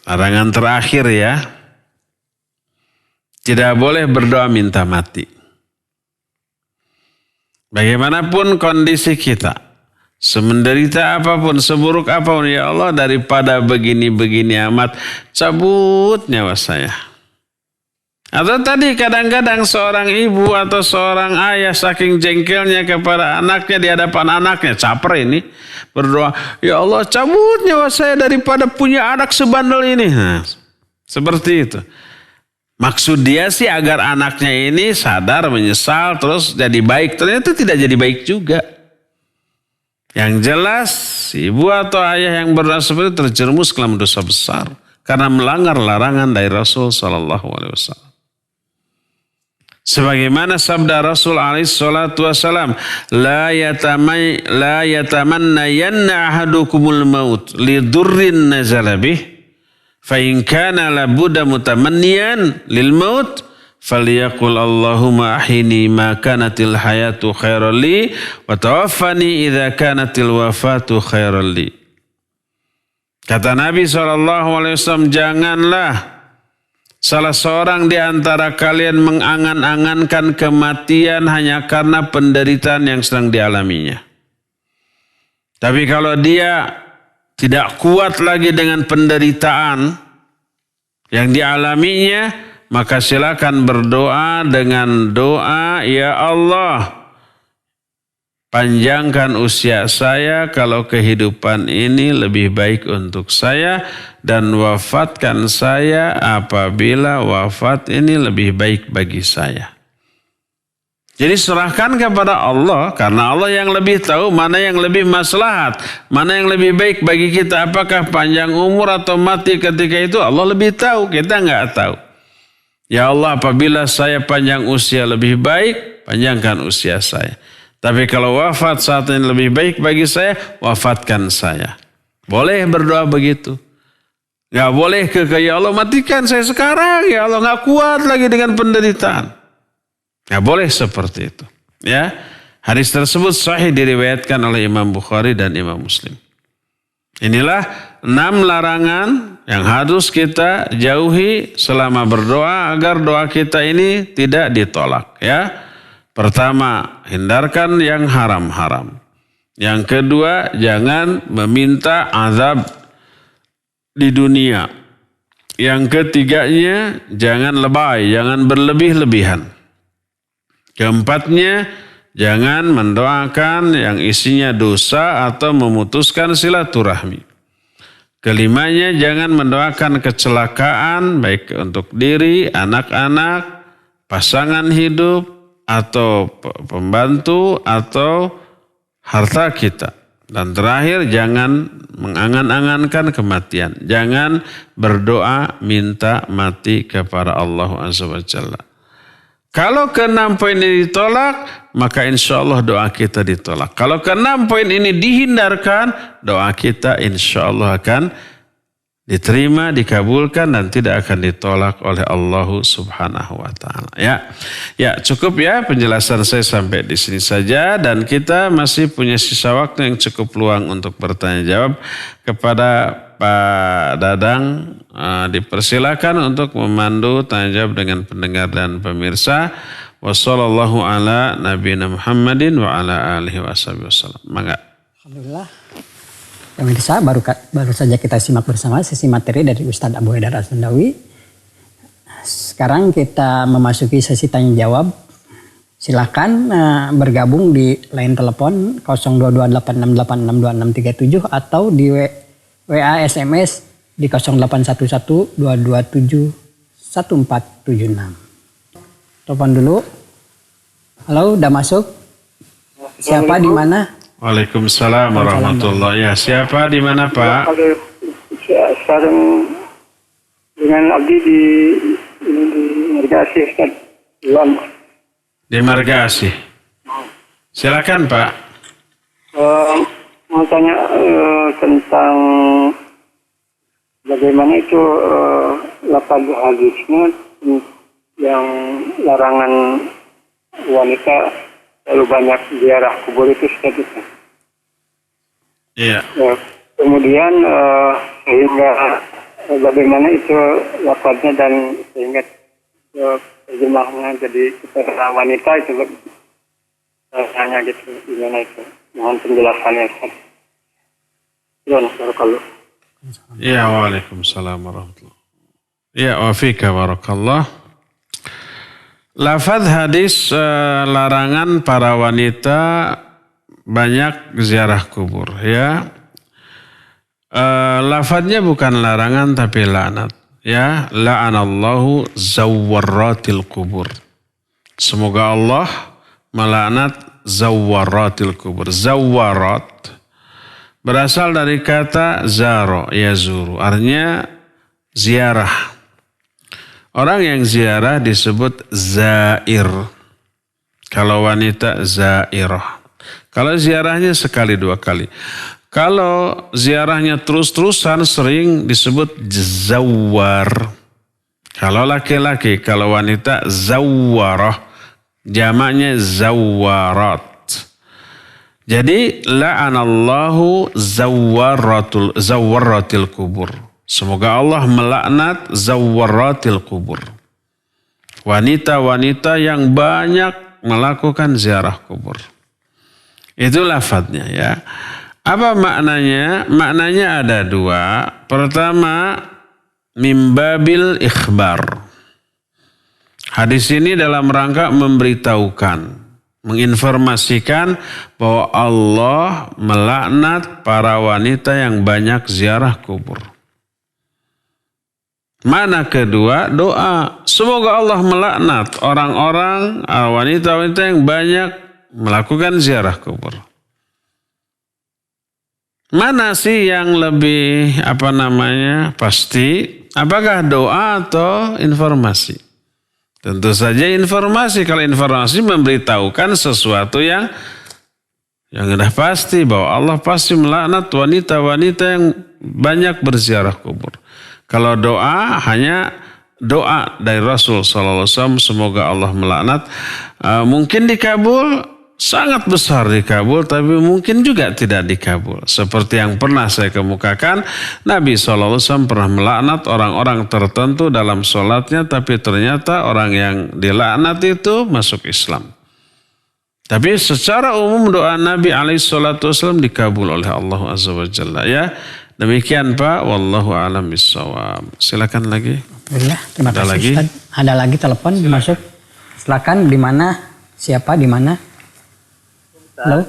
Speaker 3: larangan terakhir ya. Tidak boleh berdoa minta mati. Bagaimanapun kondisi kita, semenderita apapun, seburuk apapun, ya Allah, daripada begini-begini amat, cabut nyawa saya. Atau tadi kadang-kadang seorang ibu atau seorang ayah saking jengkelnya kepada anaknya di hadapan anaknya, caper ini, berdoa, ya Allah cabut nyawa saya daripada punya anak sebandel ini. Nah, seperti itu. Maksud dia sih agar anaknya ini sadar, menyesal, terus jadi baik. Ternyata tidak jadi baik juga. Yang jelas, ibu atau ayah yang berdoa seperti itu terjerumus ke dalam dosa besar karena melanggar larangan dari Rasul SAW. Sebagaimana sabda Rasul SAW, la yatamanna yanna ahadukumul maut lidurrin nazala bih, fa in kana labuda mutamanniyan lil maut, falyaqul Allahumma ahini ma kanatil hayatu khairan li wa tawaffani idza kanatil wafatu khairan li. Kata Nabi SAW, janganlah salah seorang di antara kalian mengangan-angankan kematian hanya karena penderitaan yang sedang dialaminya. Tapi kalau dia tidak kuat lagi dengan penderitaan yang dialaminya, maka silakan berdoa dengan doa, ya Allah, panjangkan usia saya kalau kehidupan ini lebih baik untuk saya, dan wafatkan saya apabila wafat ini lebih baik bagi saya. Jadi serahkan kepada Allah, karena Allah yang lebih tahu mana yang lebih maslahat, mana yang lebih baik bagi kita. Apakah panjang umur atau mati ketika itu, Allah lebih tahu, kita nggak tahu. Ya Allah, apabila saya panjang usia lebih baik, panjangkan usia saya. Tapi kalau wafat saat ini lebih baik bagi saya, wafatkan saya. Boleh berdoa begitu. Gak boleh ya Allah matikan saya sekarang, ya Allah gak kuat lagi dengan penderitaan. Nggak boleh seperti itu. Ya, hadis tersebut sahih diriwayatkan oleh Imam Bukhari dan Imam Muslim. Inilah 6 larangan yang harus kita jauhi selama berdoa agar doa kita ini tidak ditolak. Ya, pertama, hindarkan yang haram-haram. Yang kedua, jangan meminta azab di dunia. Yang ketiganya, jangan lebay, jangan berlebih-lebihan. Keempatnya, jangan mendoakan yang isinya dosa atau memutuskan silaturahmi. Kelimanya, jangan mendoakan kecelakaan baik untuk diri, anak-anak, pasangan hidup, atau pembantu, atau harta kita. Dan terakhir, jangan mengangan-angankan kematian. Jangan berdoa minta mati kepada Allah Azza wa Jalla. Kalau ke-6 poin ini ditolak, maka insya Allah doa kita ditolak. Kalau ke-6 poin ini dihindarkan, doa kita insya Allah akan diterima, dikabulkan, dan tidak akan ditolak oleh Allah Subhanahu wa Ta'ala. Ya, cukup ya penjelasan saya sampai di sini saja, dan kita masih punya sisa waktu yang cukup luang untuk bertanya jawab kepada Pak Dadang. Dipersilakan untuk memandu tanya jawab dengan pendengar dan pemirsa. Wassallallahu ala nabiyina Muhammadin wa ala alihi wasallam. Mangga.
Speaker 4: Alhamdulillah. Pemirsa, baru saja kita simak bersama sesi materi dari Ustadz Abu Haidar Asnandawi. Sekarang kita memasuki sesi tanya jawab. Silakan bergabung di line telepon 0228686267 atau di WA SMS di 0811-227-1476. Telepon dulu. Halo, udah masuk? Siapa di mana?
Speaker 3: Waalaikumsalam warahmatullahi. Ya, siapa di mana Pak?
Speaker 5: Sekarang dengan Abdi di Margasi, Ustaz.
Speaker 3: Di Margasi. Silakan Pak.
Speaker 5: Mau tanya tentang bagaimana itu lafaz hadisnya yang larangan wanita terlalu banyak ziarah kubur itu Ustaz.
Speaker 3: Iya.
Speaker 5: Kemudian sehingga bagaimana itu lafaznya dan sehingga terjemahnya jadi kepada wanita itu tanya gitu gimana itu. Mohon penjelasannya Ustaz. Barakallah.
Speaker 3: Ya, waalaikumsalam warahmatullahi. Ya, wa fika barakallah. Lafaz hadis larangan para wanita banyak ziarah kubur, ya. Lafaznya bukan larangan tapi laknat, ya. La'anallahu zawwaratil kubur. Semoga Allah melaknat zawwaratil kubur. Zawwarat berasal dari kata zaro, yazuru, artinya ziarah. Orang yang ziarah disebut zair. Kalau wanita zairah. Kalau ziarahnya sekali dua kali. Kalau ziarahnya terus-terusan sering disebut zawar. Kalau laki-laki, kalau wanita zawarah. Jamaknya zawarat. Jadi la'anallahu zawwaratil kubur. Semoga Allah melaknat zawwaratil kubur. Wanita-wanita yang banyak melakukan ziarah kubur. Itu lafadznya ya. Apa maknanya? Maknanya ada dua. Pertama, mimbabil ikhbar. Hadis ini dalam rangka memberitahukan, menginformasikan bahwa Allah melaknat para wanita yang banyak ziarah kubur. Mana kedua, doa. Semoga Allah melaknat orang-orang, wanita-wanita yang banyak melakukan ziarah kubur. Mana sih yang lebih pasti? Apakah doa atau informasi? Tentu saja informasi. Kalau informasi memberitahukan sesuatu yang sudah pasti bahwa Allah pasti melaknat wanita-wanita yang banyak berziarah kubur. Kalau doa hanya doa dari Rasul SAW, semoga Allah melaknat. Mungkin dikabul, sangat besar dikabul, tapi mungkin juga tidak dikabul. Seperti yang pernah saya kemukakan, Nabi SAW pernah melaknat orang-orang tertentu dalam sholatnya, tapi ternyata orang yang dilaknat itu masuk Islam. Tapi secara umum doa Nabi SAW dikabul oleh Allah Azza wa Jalla. Ya, demikian Pak. Wallahu a'lam bishawab. Silakan lagi.
Speaker 4: Alhamdulillah, terima
Speaker 3: Ada
Speaker 4: kasih
Speaker 3: lagi?
Speaker 4: Ustaz. Ada lagi telepon masuk. Silakan, di mana? Siapa di mana? Halo.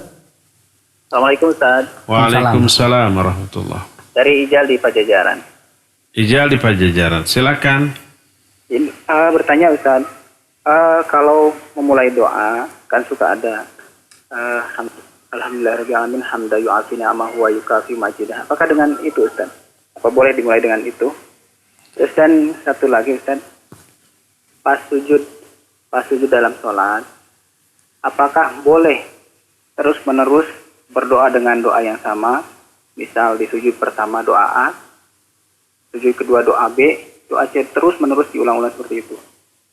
Speaker 6: Assalamualaikum Ustaz.
Speaker 3: Waalaikumsalam warahmatullah.
Speaker 6: Dari Ijal di Pajajaran.
Speaker 3: Ijal di Pajajaran. Silakan.
Speaker 6: Ini, bertanya Ustaz, kalau memulai doa kan suka ada Alhamdulillahirabbil alamin hamda yu'afi ni'amahu wa yukafi majidah. Apakah dengan itu Ustaz? Apa boleh dimulai dengan itu? Terus dan satu lagi Ustaz, pas sujud dalam sholat, apakah boleh terus menerus berdoa dengan doa yang sama? Misal di sujud pertama doa A, sujud kedua doa B, doa C, terus menerus diulang-ulang seperti itu,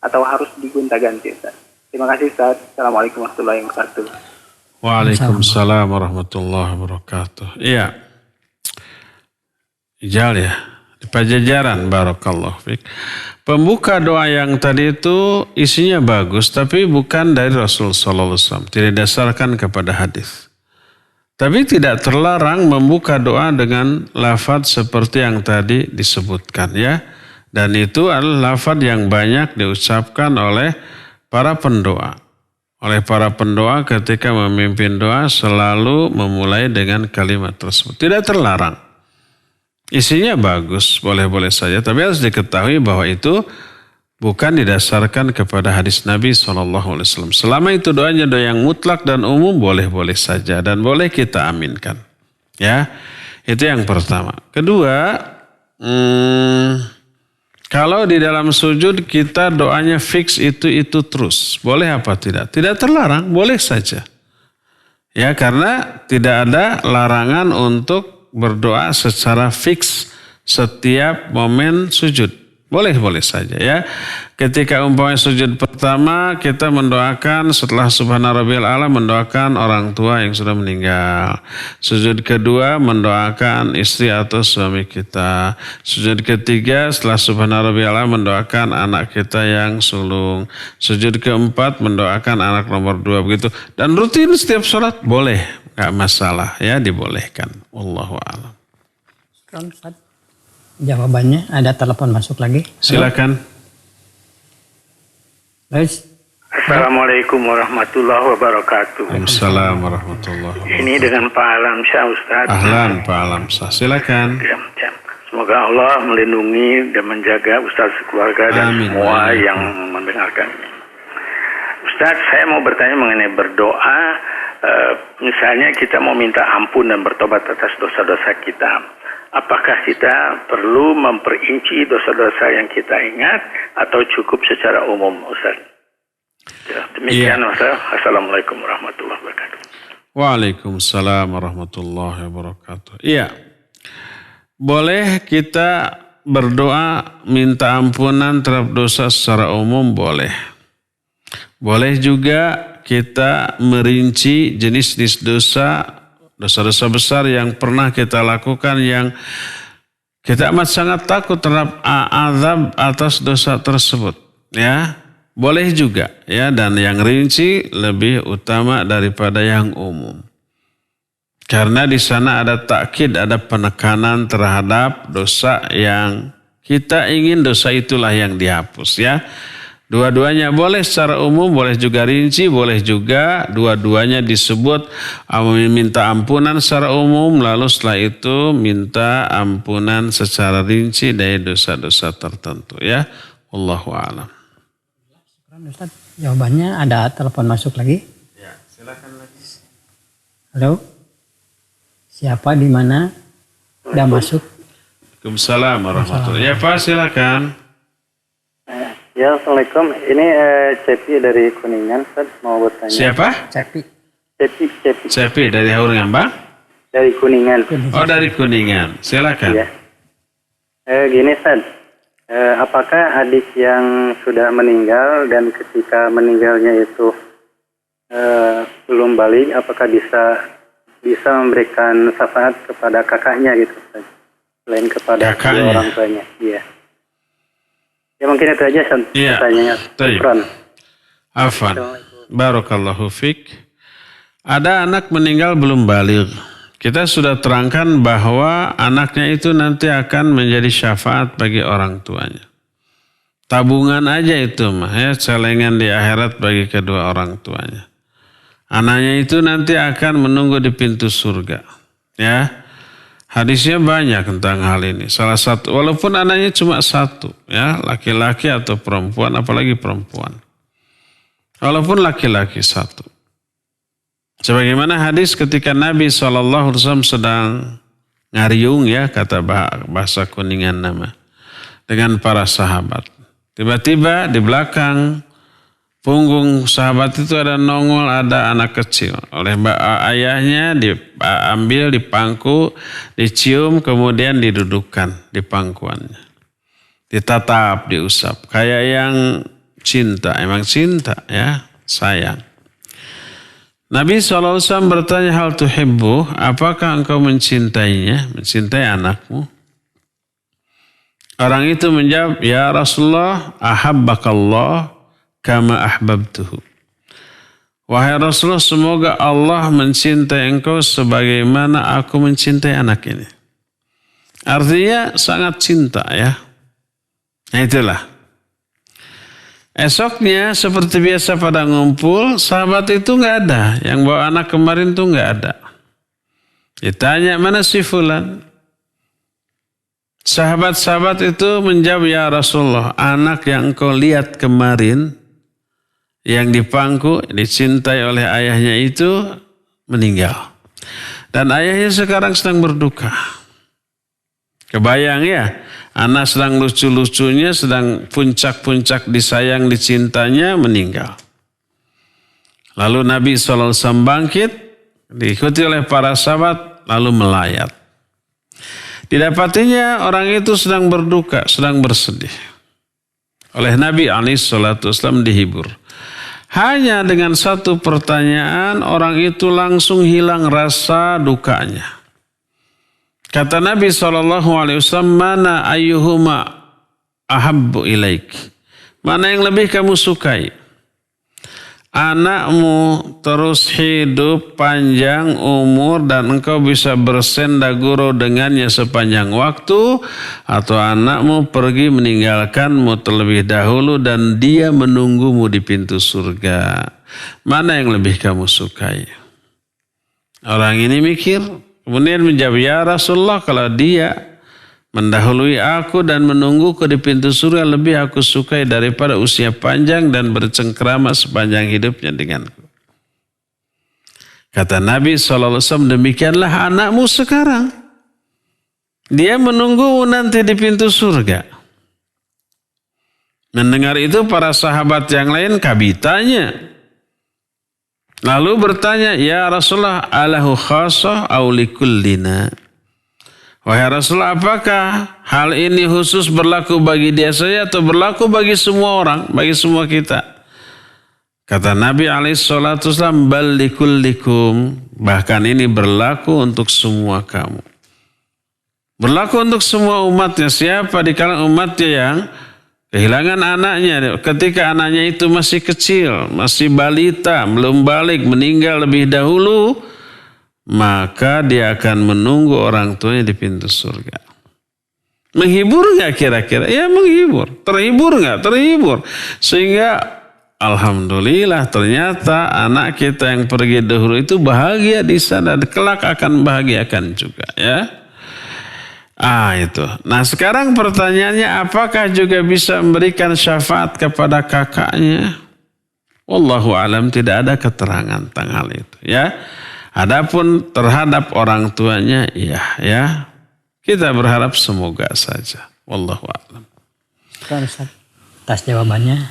Speaker 6: atau harus digonta-ganti Ustaz? Terima kasih Ustaz. Assalamualaikum warahmatullahi wabarakatuh.
Speaker 3: Waalaikumsalam warahmatullahi wabarakatuh. Iya. Ijal ya. Di Pajajaran, barakallahu fiik. Pembuka doa yang tadi itu isinya bagus, tapi bukan dari Rasul sallallahu alaihi wasallam, tidak didasarkan kepada hadis. Tapi tidak terlarang membuka doa dengan lafaz seperti yang tadi disebutkan ya. Dan itu adalah lafaz yang banyak diucapkan oleh para pendoa. Oleh para pendoa ketika memimpin doa selalu memulai dengan kalimat tersebut. Tidak terlarang. Isinya bagus, boleh-boleh saja. Tapi harus diketahui bahwa itu bukan didasarkan kepada hadis Nabi SAW. Selama itu doanya doa yang mutlak dan umum, boleh-boleh saja. Dan boleh kita aminkan. Ya, itu yang pertama. Kedua, kalau di dalam sujud kita doanya fix itu terus. Boleh apa tidak? Tidak terlarang, boleh saja. Ya, karena tidak ada larangan untuk berdoa secara fix setiap momen sujud. Boleh-boleh saja ya. Ketika umpamanya sujud pertama kita mendoakan setelah subhana rabbiyal a'la mendoakan orang tua yang sudah meninggal. Sujud kedua mendoakan istri atau suami kita. Sujud ketiga setelah subhana rabbiyal a'la mendoakan anak kita yang sulung. Sujud keempat mendoakan anak nomor 2 begitu. Dan rutin setiap sholat boleh. Gak masalah ya, dibolehkan. Wallahu a'lam.
Speaker 4: Jawabannya ada telepon masuk lagi.
Speaker 3: Silakan.
Speaker 4: Guys.
Speaker 5: Assalamualaikum warahmatullahi wabarakatuh.
Speaker 3: Waalaikumsalam warahmatullahi wabarakatuh.
Speaker 5: Ini dengan Pak Alamsyah Ustaz.
Speaker 3: Ahlan Pak Alamsyah. Silakan.
Speaker 5: Ya. Semoga Allah melindungi dan menjaga Ustaz sekeluarga dan
Speaker 3: Amin.
Speaker 5: semua
Speaker 3: Amin.
Speaker 5: yang mendengarkan ini. Ustaz, saya mau bertanya mengenai berdoa. Misalnya kita mau minta ampun dan bertobat atas dosa-dosa kita. Apakah kita perlu memperinci dosa-dosa yang kita ingat atau cukup secara umum, Ustaz? Ya, demikian, Ustaz. Assalamualaikum warahmatullahi wabarakatuh.
Speaker 3: Waalaikumsalam warahmatullahi wabarakatuh. Iya. Boleh kita berdoa minta ampunan terhadap dosa secara umum, boleh. Boleh juga kita merinci jenis-jenis dosa-dosa besar yang pernah kita lakukan yang kita amat sangat takut terhadap azab atas dosa tersebut. Ya, boleh juga ya, dan yang rinci lebih utama daripada yang umum. Karena di sana ada takkid, ada penekanan terhadap dosa yang kita ingin dosa itulah yang dihapus ya. Dua-duanya boleh secara umum, boleh juga rinci, boleh juga dua-duanya disebut minta ampunan secara umum, lalu setelah itu minta ampunan secara rinci dari dosa-dosa tertentu ya. Wallahu a'lam.
Speaker 4: Ustaz, jawabannya ada telepon masuk lagi.
Speaker 3: Ya, silakan lagi.
Speaker 4: Halo. Siapa di mana? Udah masuk.
Speaker 3: Waalaikumsalam warahmatullahi wabarakatuh. Ya Pak, silakan.
Speaker 5: Ya, Assalamualaikum. Ini Cepi dari Kuningan, Ustaz. Mau bertanya.
Speaker 3: Siapa?
Speaker 4: Cepi.
Speaker 3: Cepi dari Haurang Bang?
Speaker 5: Dari Kuningan.
Speaker 3: Oh, dari Kuningan. Silakan.
Speaker 5: Ya. Gini, Ustaz.
Speaker 6: Apakah adik yang sudah meninggal dan ketika meninggalnya itu belum balik, apakah bisa memberikan syafaat kepada kakaknya gitu, Ustaz, selain kepada kedua orang tuanya? Iya. Ya mungkin itu aja pertanyaannya. Syukran.
Speaker 3: Afwan. Barakallahu fik. Ada anak meninggal belum balik. Kita sudah terangkan bahwa anaknya itu nanti akan menjadi syafaat bagi orang tuanya. Tabungan aja itu mah ya, celengan di akhirat bagi kedua orang tuanya. Anaknya itu nanti akan menunggu di pintu surga. Ya. Hadisnya banyak tentang hal ini. Salah satu, walaupun anaknya cuma satu, ya, laki-laki atau perempuan, apalagi perempuan. Walaupun laki-laki satu. Sebagaimana hadis ketika Nabi SAW sedang ngariung, ya, kata bahasa Kuningan nama, dengan para sahabat. Tiba-tiba di belakang punggung sahabat itu ada nongol, ada anak kecil. Oleh ayahnya diambil, dipangku, dicium, kemudian didudukkan di pangkuannya. Ditatap, diusap. Kayak yang cinta, emang cinta ya, sayang. Nabi SAW bertanya, hal tuhibbu, apakah engkau mencintainya, mencintai anakmu? Orang itu menjawab, ya Rasulullah, ahabbakallah kama ahbabtuhu. Wahai Rasulullah, semoga Allah mencintai engkau sebagaimana aku mencintai anak ini. Artinya sangat cinta ya. Nah itulah. Esoknya seperti biasa pada ngumpul, sahabat itu nggak ada. Yang bawa anak kemarin tuh nggak ada. Ditanya, mana si fulan? Sahabat-sahabat itu menjawab, ya Rasulullah, anak yang engkau lihat kemarin, yang dipangku, dicintai oleh ayahnya itu meninggal. Dan ayahnya sekarang sedang berduka. Kebayang ya, anak sedang lucu-lucunya, sedang puncak-puncak disayang, dicintanya, meninggal. Lalu Nabi SAW bangkit, diikuti oleh para sahabat, lalu melayat. Didapatinya orang itu sedang berduka, sedang bersedih. Oleh Nabi SAW dihibur. Hanya dengan satu pertanyaan, orang itu langsung hilang rasa dukanya. Kata Nabi SAW, mana ayyuhuma ahabbu ilaik? Mana yang lebih kamu sukai? Anakmu terus hidup panjang umur dan engkau bisa bersenda gurau dengannya sepanjang waktu, atau anakmu pergi meninggalkanmu terlebih dahulu dan dia menunggumu di pintu surga? Mana yang lebih kamu sukai? Orang ini mikir, kemudian menjawab, ya Rasulullah, kalau dia mendahului aku dan menungguku di pintu surga lebih aku sukai daripada usia panjang dan bercengkrama sepanjang hidupnya denganku. Kata Nabi SAW, demikianlah anakmu sekarang. Dia menunggu nanti di pintu surga. Mendengar itu para sahabat yang lain kabitanya. Lalu bertanya, ya Rasulullah, alahu khasah aw likullina? Wahai Rasulullah, apakah hal ini khusus berlaku bagi dia saja atau berlaku bagi semua orang, bagi semua kita? Kata Nabi SAW, bal likullikum, bahkan ini berlaku untuk semua kamu. Berlaku untuk semua umatnya. Siapa di kalangan umatnya yang kehilangan anaknya ketika anaknya itu masih kecil, masih balita, belum balik, meninggal lebih dahulu, maka dia akan menunggu orang tuanya di pintu surga. Menghibur nggak kira-kira? Ya menghibur. Terhibur nggak? Terhibur. Sehingga alhamdulillah ternyata anak kita yang pergi dahulu itu bahagia di sana dan kelak akan bahagiakan juga ya. Itu. Nah sekarang pertanyaannya, apakah juga bisa memberikan syafaat kepada kakaknya? Wallahu alam, tidak ada keterangan tentang hal itu ya. Adapun terhadap orang tuanya, iya ya. Kita berharap semoga saja. Wallahu a'lam.
Speaker 4: Atas jawabannya.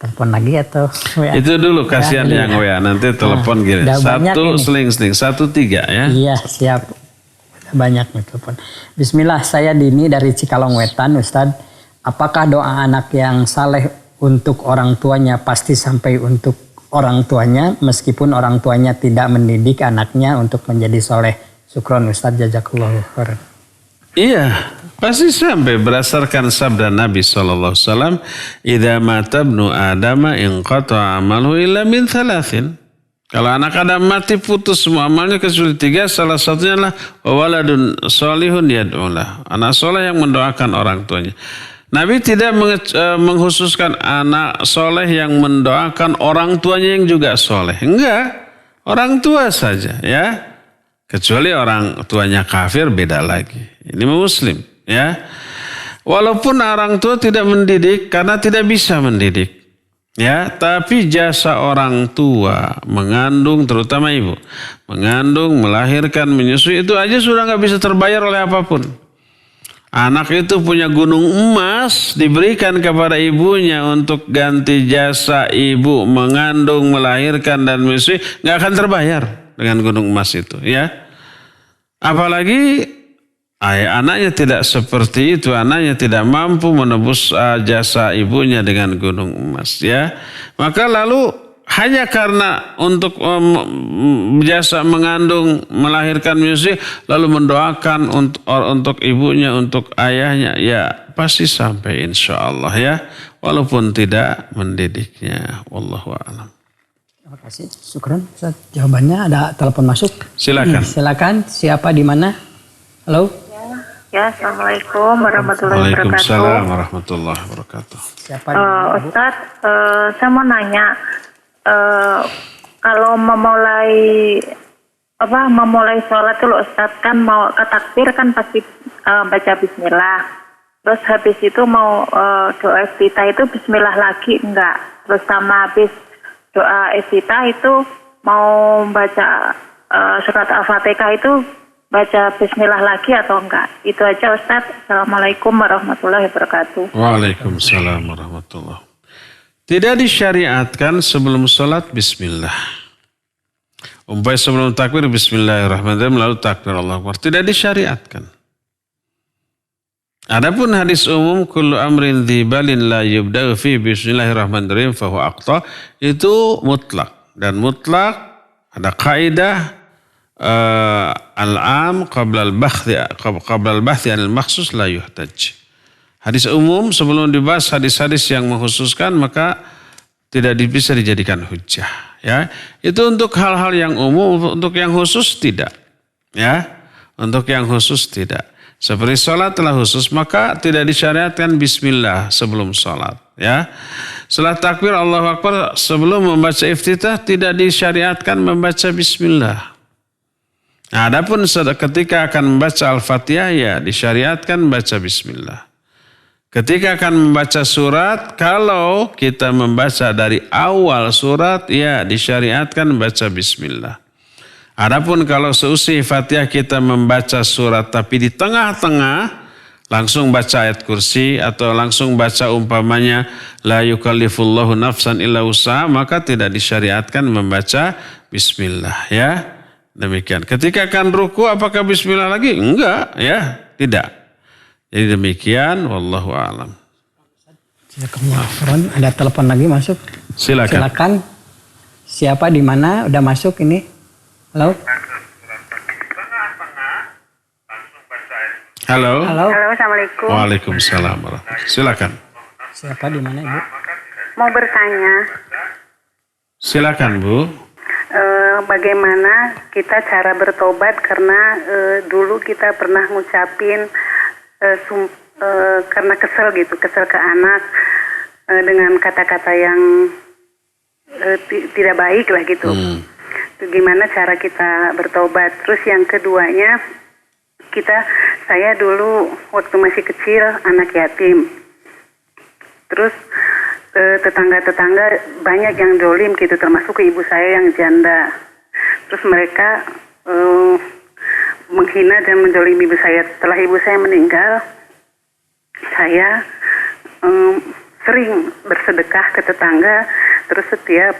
Speaker 4: Telepon lagi atau WA?
Speaker 3: Itu dulu kasihan yang WA, nanti telepon gini. 1 seling-seling, 1 3 ya.
Speaker 4: Iya, siap. Banyak nih telepon. Bismillah, saya Dini dari Cikalong Wetan, Ustadz. apakah doa anak yang saleh untuk orang tuanya pasti sampai untuk orang tuanya meskipun orang tuanya tidak mendidik anaknya untuk menjadi soleh? Syukron Ustaz, jazakallahu khairan.
Speaker 3: Iya, pasti sampai berdasarkan sabda Nabi SAW, "Idza mata ibnu Adama inqata amaluhu illa min thalathin." Kalau anak Adam mati putus semua amalnya kecuali 3, salah satunya adalah waladun solihun yad'ulah. Anak soleh yang mendoakan orang tuanya. Nabi tidak mengkhususkan anak soleh yang mendoakan orang tuanya yang juga soleh. Enggak, orang tua saja ya. Kecuali orang tuanya kafir beda lagi. Ini muslim ya. Walaupun orang tua tidak mendidik karena tidak bisa mendidik. Ya, tapi jasa orang tua mengandung, terutama ibu, mengandung, melahirkan, menyusui itu aja sudah nggak bisa terbayar oleh apapun. Anak itu punya gunung emas diberikan kepada ibunya untuk ganti jasa ibu mengandung, melahirkan dan menyusui, nggak akan terbayar dengan gunung emas itu, ya. Apalagi anaknya tidak seperti itu, anaknya tidak mampu menebus jasa ibunya dengan gunung emas, ya. Maka lalu hanya karena untuk jasa mengandung, melahirkan, menyusui, lalu mendoakan untuk ibunya, untuk ayahnya, ya pasti sampai insya Allah ya, walaupun tidak mendidiknya. Wallahu a'lam.
Speaker 4: Terima kasih, syukron Ustaz. Jawabannya ada telepon masuk.
Speaker 3: Silakan.
Speaker 4: Silakan, siapa di mana? Halo.
Speaker 7: Ya, Assalamualaikum warahmatullahi wabarakatuh.
Speaker 3: Waalaikumsalam warahmatullahi wabarakatuh.
Speaker 4: Siapa di mana, Bu?
Speaker 7: Ustadz, saya mau nanya, kalau memulai sholat itu loh Ustadz, kan mau ke takbir kan pasti baca Bismillah. Terus habis itu mau doa iftitah itu Bismillah lagi enggak? Terus sama habis doa iftitah itu mau baca surat Al-Fatihah itu baca Bismillah lagi atau enggak? Itu aja Ustaz. Assalamualaikum warahmatullahi wabarakatuh.
Speaker 3: Waalaikumsalam warahmatullahi. Tidak disyariatkan sebelum sholat Bismillah. Umpamanya sebelum takbir Bismillahirrahmanirrahim lalu takbir Allahu Akbar. Tidak disyariatkan. Adapun hadis umum kullu amrin dzibalin la yubda'u fi Bismillahirrahmanirrahim fahuwa aqta, itu mutlak. Dan mutlak ada kaidah al-am qabla al-bahthi anil makhsus la yuhtaj. Hadis umum sebelum dibahas hadis-hadis yang mengkhususkan maka tidak bisa dijadikan hujjah, ya. Itu untuk hal-hal yang umum, untuk yang khusus tidak, ya. Untuk yang khusus tidak. Seperti sholat telah khusus maka tidak disyariatkan bismillah sebelum sholat, ya. Setelah takbir Allahu Akbar sebelum membaca iftitah tidak disyariatkan membaca bismillah. Nah, adapun ketika akan membaca Al-Fatihah ya disyariatkan membaca bismillah. Ketika akan membaca surat, kalau kita membaca dari awal surat ya disyariatkan membaca bismillah. Adapun kalau seusai Fatihah kita membaca surat tapi di tengah-tengah langsung baca ayat kursi atau langsung baca umpamanya la yukallifullahu nafsan illa usaha, maka tidak disyariatkan membaca bismillah, ya. Demikian. Ketika akan ruku apakah bismillah lagi? Enggak, ya. Tidak. Jadi demikian, wallahu a'lam.
Speaker 4: Ada telepon lagi masuk. Silakan. Siapa di mana? Udah masuk ini. Halo.
Speaker 3: Halo.
Speaker 4: Halo.
Speaker 7: Halo, Assalamualaikum.
Speaker 3: Waalaikumsalam warahmatullahi. Silakan.
Speaker 4: Siapa di mana, Ibu?
Speaker 7: Mau bertanya,
Speaker 3: Silakan, Bu.
Speaker 7: bagaimana kita cara bertobat karena dulu kita pernah ngucapin karena kesel ke anak dengan kata-kata yang tidak baik lah gitu. Gimana cara kita bertobat? Terus yang keduanya, saya dulu waktu masih kecil anak yatim. Terus tetangga-tetangga banyak yang dolim gitu, termasuk ibu saya yang janda. Terus mereka menghina dan mendolimi ibu saya. Setelah ibu saya meninggal, saya sering bersedekah ke tetangga. Terus setiap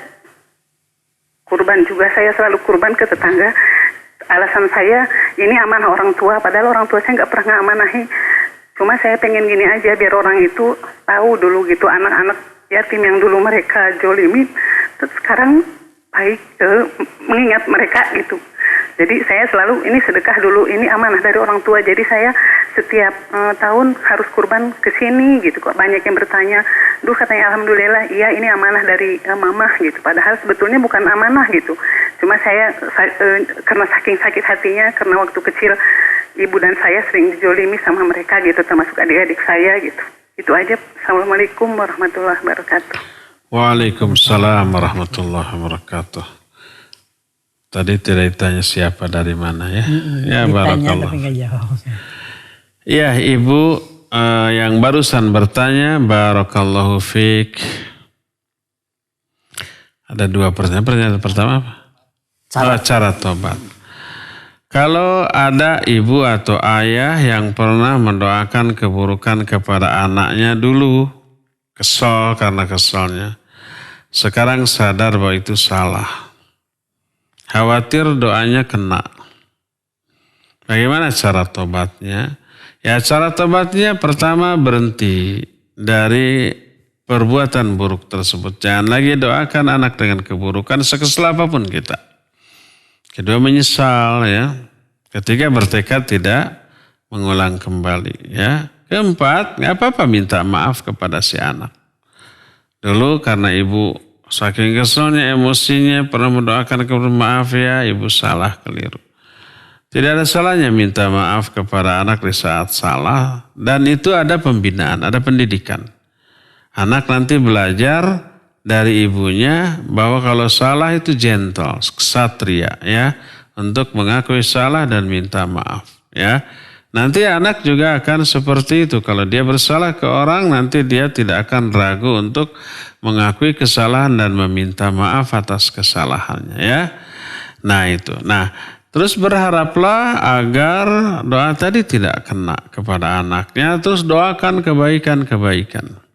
Speaker 7: kurban juga saya selalu kurban ke tetangga. Alasan saya ini amanah orang tua, padahal orang tua saya nggak pernah ngamanahi
Speaker 8: Cuma saya pengen gini aja, biar orang itu tahu dulu gitu, anak-anak yatim yang dulu mereka jolimi, terus sekarang baik mengingat mereka gitu. Jadi saya selalu ini sedekah dulu, ini amanah dari orang tua. Jadi saya setiap tahun harus kurban ke sini gitu. Kok banyak yang bertanya, duh katanya alhamdulillah, iya ini amanah dari mama gitu. Padahal sebetulnya bukan amanah gitu. Cuma saya karena saking sakit hatinya, karena waktu kecil ibu dan saya sering dijolimi sama mereka gitu, termasuk adik-adik saya gitu. Itu aja. Assalamualaikum warahmatullahi wabarakatuh.
Speaker 3: Waalaikumsalam warahmatullahi wabarakatuh. Tadi tidak ditanya siapa dari mana ya. Ya barakallah. Ya ibu yang barusan bertanya, barakallahu fiik. Ada dua pertanyaan. Pertanyaan pertama apa? Cara tobat. Kalau ada ibu atau ayah yang pernah mendoakan keburukan kepada anaknya dulu, kesal karena kesalnya, sekarang sadar bahwa itu salah. Khawatir doanya kena. Bagaimana cara tobatnya? Ya cara tobatnya pertama berhenti dari perbuatan buruk tersebut. Jangan lagi doakan anak dengan keburukan sekesal apapun kita. Kedua menyesal ya. Ketiga bertekad tidak mengulang kembali ya. Keempat nggak apa-apa minta maaf kepada si anak. Dulu karena ibu saking keselnya, emosinya, pernah mendoakan kepada maaf ya, ibu salah, keliru. Tidak ada salahnya minta maaf kepada anak di saat salah. Dan itu ada pembinaan, ada pendidikan. Anak nanti belajar dari ibunya bahwa kalau salah itu gentle, ksatria ya. Untuk mengakui salah dan minta maaf ya. Nanti anak juga akan seperti itu. Kalau dia bersalah ke orang, nanti dia tidak akan ragu untuk mengakui kesalahan dan meminta maaf atas kesalahannya ya. Nah itu. Nah terus berharaplah agar doa tadi tidak kena kepada anaknya. Terus doakan kebaikan-kebaikan.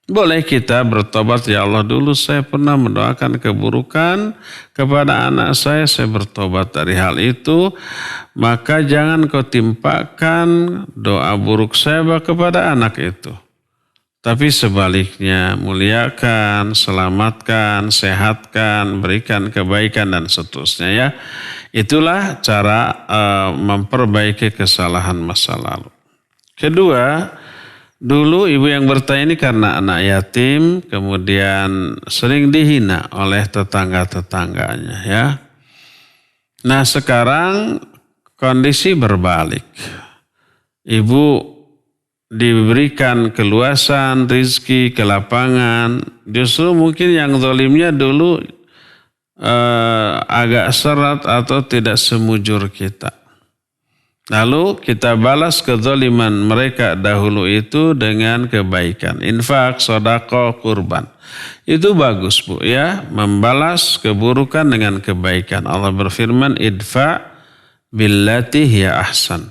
Speaker 3: Boleh kita bertobat, ya Allah dulu saya pernah mendoakan keburukan kepada anak saya bertobat dari hal itu. Maka jangan kau timpakan doa buruk saya kepada anak itu. Tapi sebaliknya muliakan, selamatkan, sehatkan, berikan kebaikan dan seterusnya ya. Itulah cara memperbaiki kesalahan masa lalu. Kedua, dulu ibu yang bertanya ini karena anak yatim, kemudian sering dihina oleh tetangga-tetangganya ya. Nah sekarang kondisi berbalik. Ibu diberikan keluasan, rizki, kelapangan. Justru mungkin yang zalimnya dulu agak serat atau tidak semujur kita. Lalu kita balas kezaliman mereka dahulu itu dengan kebaikan. Infak, sedekah, kurban. Itu bagus Bu ya. Membalas keburukan dengan kebaikan. Allah berfirman, idfa billati hiya ahsan.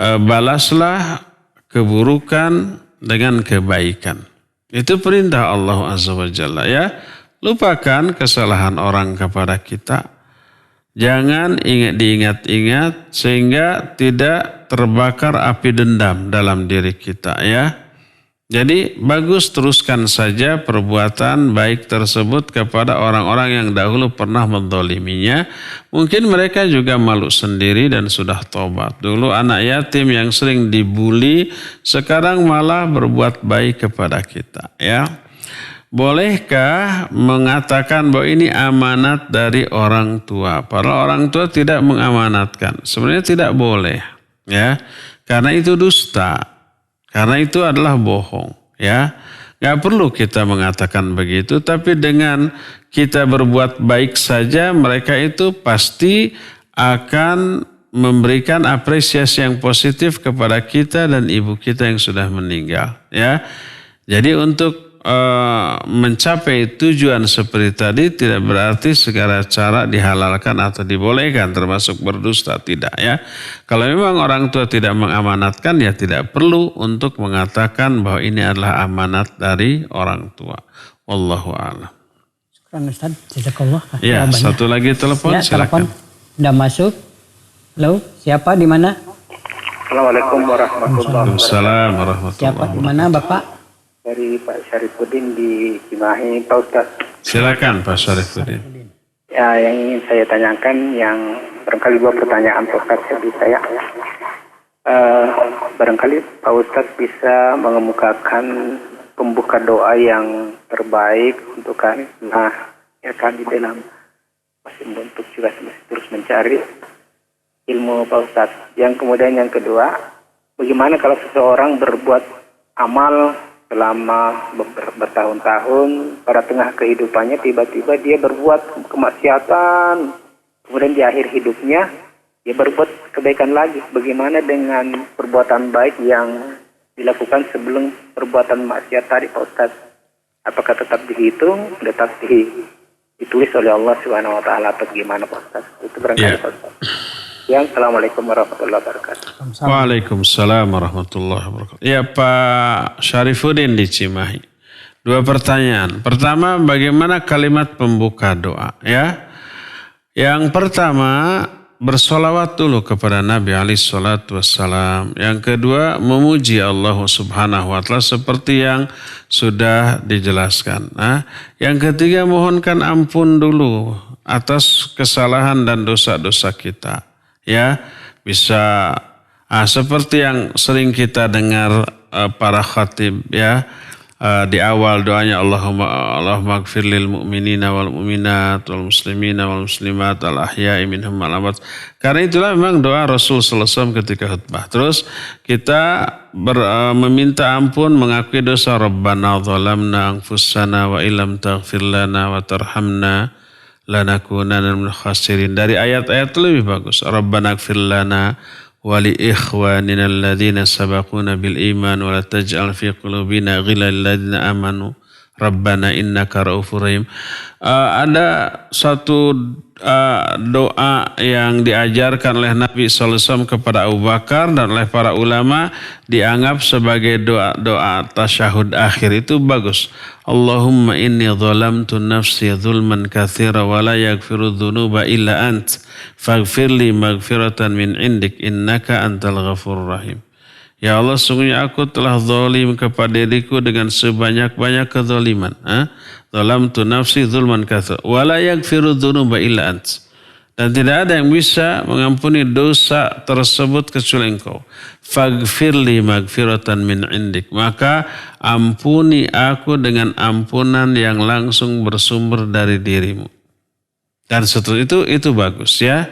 Speaker 3: Balaslah keburukan dengan kebaikan. Itu perintah Allah Azza wa Jalla ya. Lupakan kesalahan orang kepada kita. Jangan diingat-ingat sehingga tidak terbakar api dendam dalam diri kita ya. Jadi bagus teruskan saja perbuatan baik tersebut kepada orang-orang yang dahulu pernah menzaliminya. Mungkin mereka juga malu sendiri dan sudah tobat. Dulu anak yatim yang sering dibuli sekarang malah berbuat baik kepada kita ya. Bolehkah mengatakan bahwa ini amanat dari orang tua? Para orang tua tidak mengamanatkan. Sebenarnya tidak boleh, ya, karena itu dusta, karena itu adalah bohong, ya. Gak perlu kita mengatakan begitu, tapi dengan kita berbuat baik saja, mereka itu pasti akan memberikan apresiasi yang positif kepada kita dan ibu kita yang sudah meninggal, ya. Jadi untuk mencapai tujuan seperti tadi tidak berarti segala cara dihalalkan atau dibolehkan termasuk berdusta, tidak ya. Kalau memang orang tua tidak mengamanatkan ya tidak perlu untuk mengatakan bahwa ini adalah amanat dari orang tua. Wallahu a'lam.
Speaker 4: Syukran Ustaz, jazakallah.
Speaker 3: Ya, satu lagi telepon
Speaker 4: ya,
Speaker 3: silakan.
Speaker 4: Telepon udah masuk. Halo, siapa di mana?
Speaker 6: Assalamualaikum warahmatullahi wabarakatuh.
Speaker 3: Waalaikumsalam warahmatullahi
Speaker 4: Siapa di
Speaker 3: wabarakatuh.
Speaker 4: mana Bapak?
Speaker 6: Dari Pak Syarifuddin di Cimahi, Pak Ustadz.
Speaker 3: Silakan Pak Syarifuddin.
Speaker 6: Ya, yang ingin saya tanyakan, yang barangkali 2 pertanyaan Pak Ustadz dari saya. Barangkali Pak Ustadz bisa mengemukakan pembuka doa yang terbaik untuk kami. Nah, ya kan di dalam masih untuk juga masih terus mencari ilmu Pak Ustadz. Yang kemudian yang kedua, bagaimana kalau seseorang berbuat amal selama bertahun-tahun, pada tengah kehidupannya tiba-tiba dia berbuat kemaksiatan, kemudian di akhir hidupnya dia berbuat kebaikan lagi. Bagaimana dengan perbuatan baik yang dilakukan sebelum perbuatan maksiat tadi Pak Ustadz? Apakah tetap dihitung, tetap ditulis oleh Allah Subhanahu wa taala, atau gimana Pak Ustadz? Itu barangkali Pak Ustadz. Ya, Assalamualaikum warahmatullahi wabarakatuh.
Speaker 3: Waalaikumsalam warahmatullahi wabarakatuh. Ya Pak Syarifuddin di Cimahi. 2 pertanyaan. Pertama, bagaimana kalimat pembuka doa? Ya, yang pertama bersolawat dulu kepada Nabi alaihi salatu wassalam. Yang kedua, memuji Allah subhanahu wa ta'ala seperti yang sudah dijelaskan. Nah, yang ketiga, mohonkan ampun dulu atas kesalahan dan dosa-dosa kita. Ya, bisa seperti yang sering kita dengar para khatib, ya, di awal doanya Allahumma ighfir lil mu'minina wal mu'minat wal muslimina wal muslimat al ahya'i minhum wal amwat. Karena itulah memang doa Rasul sallallahu alaihi wasallam ketika khutbah. Terus kita meminta ampun, mengakui dosa. Rabbana zalamna anfusana wa illam taghfir lana wa tarhamna lanakunanna minal khasirin. Dari ayat-ayat itu lebih bagus. Rabbana ighfir lana wa li ikhwanina alladhina sabaquna bil iman wa la taj'al fi qulubina ghillan lil ladzina amanu Rabbana innaka raufur rahim. Ada satu doa yang diajarkan oleh Nabi SAW kepada Abu Bakar dan oleh para ulama, dianggap sebagai doa tasyahud akhir. Itu bagus. Allahumma inni zalamtu nafsi zulman katsira wa la yaghfiru dzunuba illa ant faghfirli maghfiratan min indik innaka antal ghafurur rahim. Ya Allah, sungguhnya aku telah zalim kepada diriku dengan sebanyak-banyak kezaliman. Zalamtu nafsi zulman katsira wa la yaghfiru dzunuba illa ant. Dan tidak ada yang bisa mengampuni dosa tersebut kecuali Engkau. Faghfirli maghfiratan min indik. Maka ampuni aku dengan ampunan yang langsung bersumber dari dirimu. Dan seterusnya itu bagus, ya.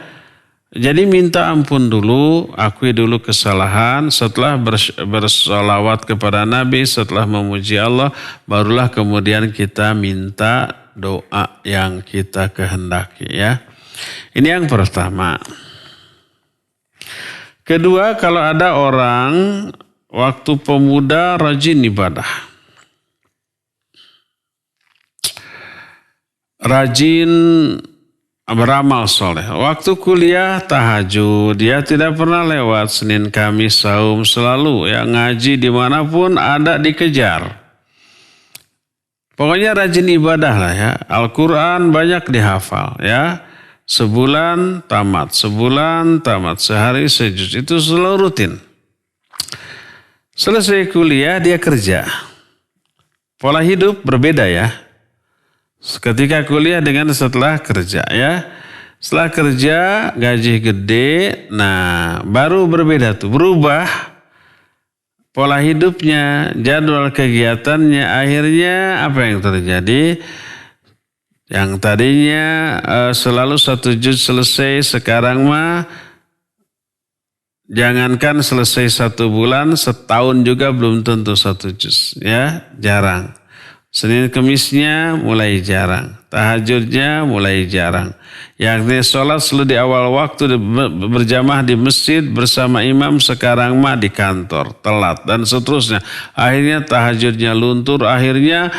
Speaker 3: Jadi minta ampun dulu, akui dulu kesalahan, setelah bersalawat kepada Nabi, setelah memuji Allah, barulah kemudian kita minta doa yang kita kehendaki, ya. Ini yang pertama. Kedua, kalau ada orang waktu pemuda rajin ibadah, rajin beramal soleh. Waktu kuliah tahajud, dia tidak pernah lewat Senin, Kamis, saum, selalu ya ngaji dimanapun ada dikejar. Pokoknya rajin ibadah lah ya. Al-Quran banyak dihafal ya. Sebulan tamat, sehari sejuz. Itu selalu rutin. Selesai kuliah dia kerja. Pola hidup berbeda ya. Ketika kuliah dengan setelah kerja ya. Setelah kerja gaji gede, nah baru berbeda tuh. Berubah pola hidupnya, jadwal kegiatannya, akhirnya apa yang terjadi? Yang tadinya selalu 1 juz selesai, sekarang mah jangankan selesai 1 bulan, setahun juga belum tentu 1 juz ya, jarang. Senin Kemisnya mulai jarang. Tahajudnya mulai jarang. Yakni sholat selalu di awal waktu berjamaah di masjid bersama imam, sekarang mah di kantor, telat dan seterusnya. Akhirnya tahajudnya luntur, akhirnya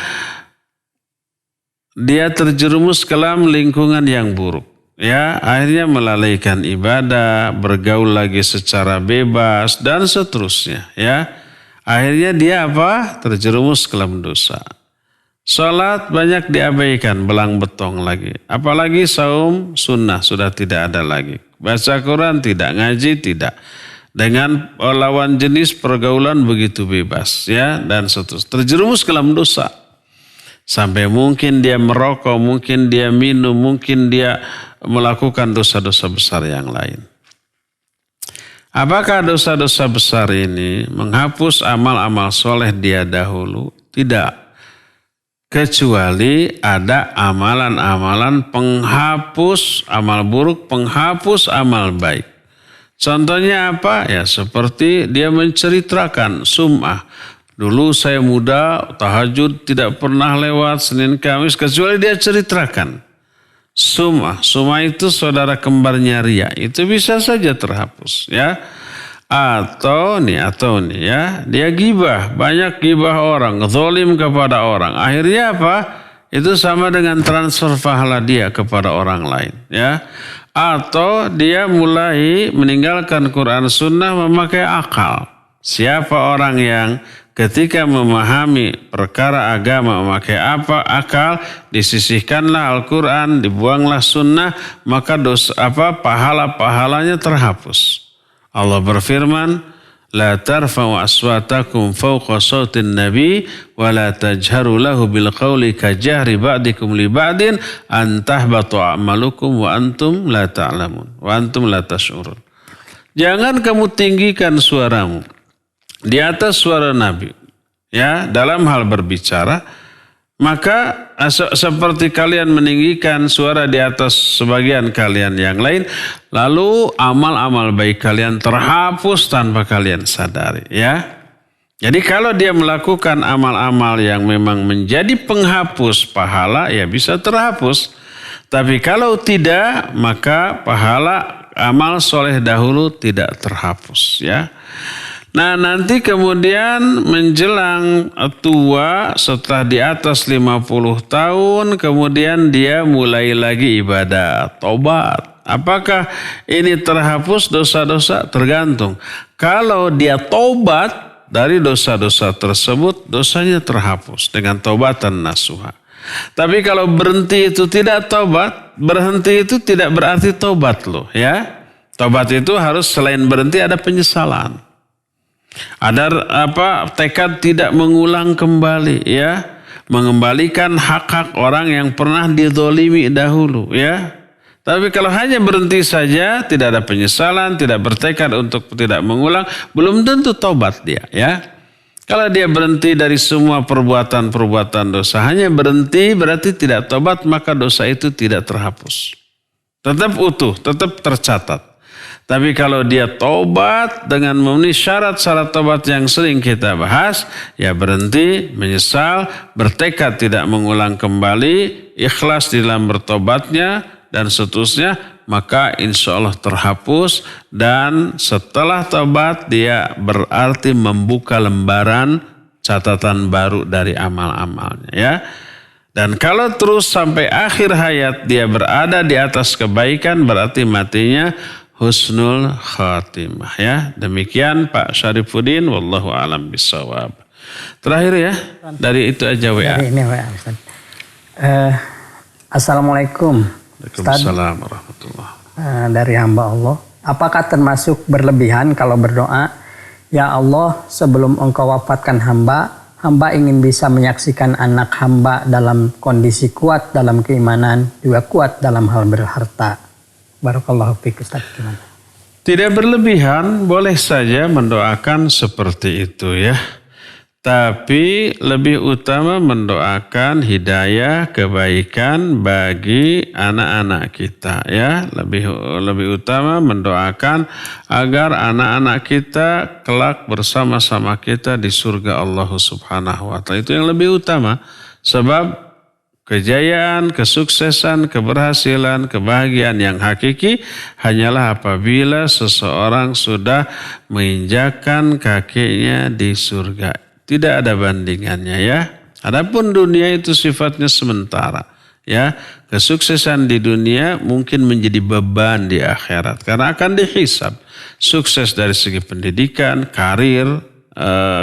Speaker 3: dia terjerumus ke dalam lingkungan yang buruk. Ya, akhirnya melalaikan ibadah, bergaul lagi secara bebas dan seterusnya. Ya, akhirnya dia apa? Terjerumus ke dalam dosa. Salat banyak diabaikan, belang betong lagi. Apalagi saum sunnah sudah tidak ada lagi. Baca Quran tidak, ngaji tidak. dengan lawan jenis pergaulan begitu bebas ya dan seterusnya, terjerumus ke dalam dosa sampai mungkin dia merokok, mungkin dia minum, mungkin dia melakukan dosa-dosa besar yang lain. Apakah dosa-dosa besar ini menghapus amal-amal soleh dia dahulu? Tidak. Kecuali ada amalan-amalan penghapus amal buruk, penghapus amal baik. Contohnya apa? Ya seperti dia menceritakan sum'ah. Dulu saya muda, tahajud tidak pernah lewat Senin Kamis, kecuali dia ceritakan. Sum'ah itu saudara kembarnya ria, itu bisa saja terhapus ya. Atau nih ya, dia gibah, banyak gibah orang, zalim kepada orang. Akhirnya apa? Itu sama dengan transfer pahala dia kepada orang lain ya. Atau dia mulai meninggalkan Quran Sunnah memakai akal. Siapa orang yang ketika memahami perkara agama memakai akal, disisihkanlah Al-Quran, dibuanglah sunnah, maka pahala-pahalanya terhapus. Allah berfirman, la tarfa'u aswatakum fawqa sautin nabi wa la tajharu lahu bil qawli ka jahri ba'dikum li ba'din an tahbatu a'malukum wa antum la ta'lamun wa antum la tash'urun. Jangan kamu tinggikan suaramu di atas suara Nabi ya dalam hal berbicara, maka seperti kalian meninggikan suara di atas sebagian kalian yang lain, lalu amal-amal baik kalian terhapus tanpa kalian sadari ya. Jadi kalau dia melakukan amal-amal yang memang menjadi penghapus pahala ya bisa terhapus. Tapi kalau tidak maka pahala amal soleh dahulu tidak terhapus ya. Nah nanti kemudian menjelang tua setelah di atas 50 tahun kemudian dia mulai lagi ibadah, tobat. Apakah ini terhapus dosa-dosa? Tergantung. Kalau dia tobat dari dosa-dosa tersebut, dosanya terhapus dengan tobatan nasuha. Tapi kalau berhenti itu tidak tobat, berhenti itu tidak berarti tobat loh ya. Tobat itu harus selain berhenti ada penyesalan. Ada tekad tidak mengulang kembali ya, mengembalikan hak-hak orang yang pernah dizolimi dahulu ya. Tapi kalau hanya berhenti saja, tidak ada penyesalan, tidak bertekad untuk tidak mengulang, belum tentu tobat dia ya. Kalau dia berhenti dari semua perbuatan-perbuatan dosa, hanya berhenti berarti tidak tobat, maka dosa itu tidak terhapus. Tetap utuh, tetap tercatat. Tapi kalau dia tobat dengan memenuhi syarat-syarat tobat yang sering kita bahas, ya berhenti, menyesal, bertekad tidak mengulang kembali, ikhlas di dalam bertobatnya, dan seterusnya, maka insya Allah terhapus. Dan setelah tobat, dia berarti membuka lembaran catatan baru dari amal-amalnya. Ya. Dan kalau terus sampai akhir hayat dia berada di atas kebaikan, berarti matinya husnul khatimah ya. Demikian Pak Syarifuddin, wallahu alam bisawab. Terakhir ya, dari itu aja WA.
Speaker 4: Dari ini WA Ustaz. Assalamualaikum.
Speaker 3: Waalaikumsalam warahmatullahi.
Speaker 4: Dari hamba Allah, apakah termasuk berlebihan kalau berdoa, ya Allah sebelum engkau wafatkan hamba ingin bisa menyaksikan anak hamba dalam kondisi kuat dalam keimanan, juga kuat dalam hal berharta. Barakallahu fiik Ustaz, gimana?
Speaker 3: Tidak berlebihan, boleh saja mendoakan seperti itu ya. Tapi lebih utama mendoakan hidayah, kebaikan bagi anak-anak kita ya. Lebih utama mendoakan agar anak-anak kita kelak bersama-sama kita di surga Allah Subhanahu wa taala. Itu yang lebih utama. Sebab kejayaan, kesuksesan, keberhasilan, kebahagiaan yang hakiki hanyalah apabila seseorang sudah menginjakkan kakinya di surga. Tidak ada bandingannya ya. Adapun dunia itu sifatnya sementara. Ya, kesuksesan di dunia mungkin menjadi beban di akhirat karena akan dihisab. Sukses dari segi pendidikan, karir,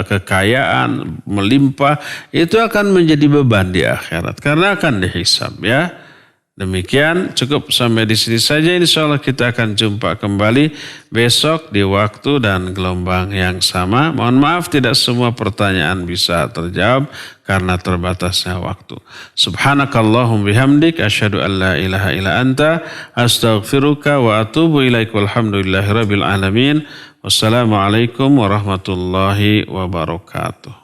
Speaker 3: kekayaan melimpah itu akan menjadi beban di akhirat karena akan dihisab ya. Demikian cukup sampai di sini saja. Insya Allah kita akan jumpa kembali besok di waktu dan gelombang yang sama. Mohon maaf tidak semua pertanyaan bisa terjawab karena terbatasnya waktu. Subhanakallahum bihamdik asyhadu an la ilaha illa anta astaghfiruka wa atubu ilaik walhamdulillahi rabbil alamin. Wassalamualaikum warahmatullahi wabarakatuh.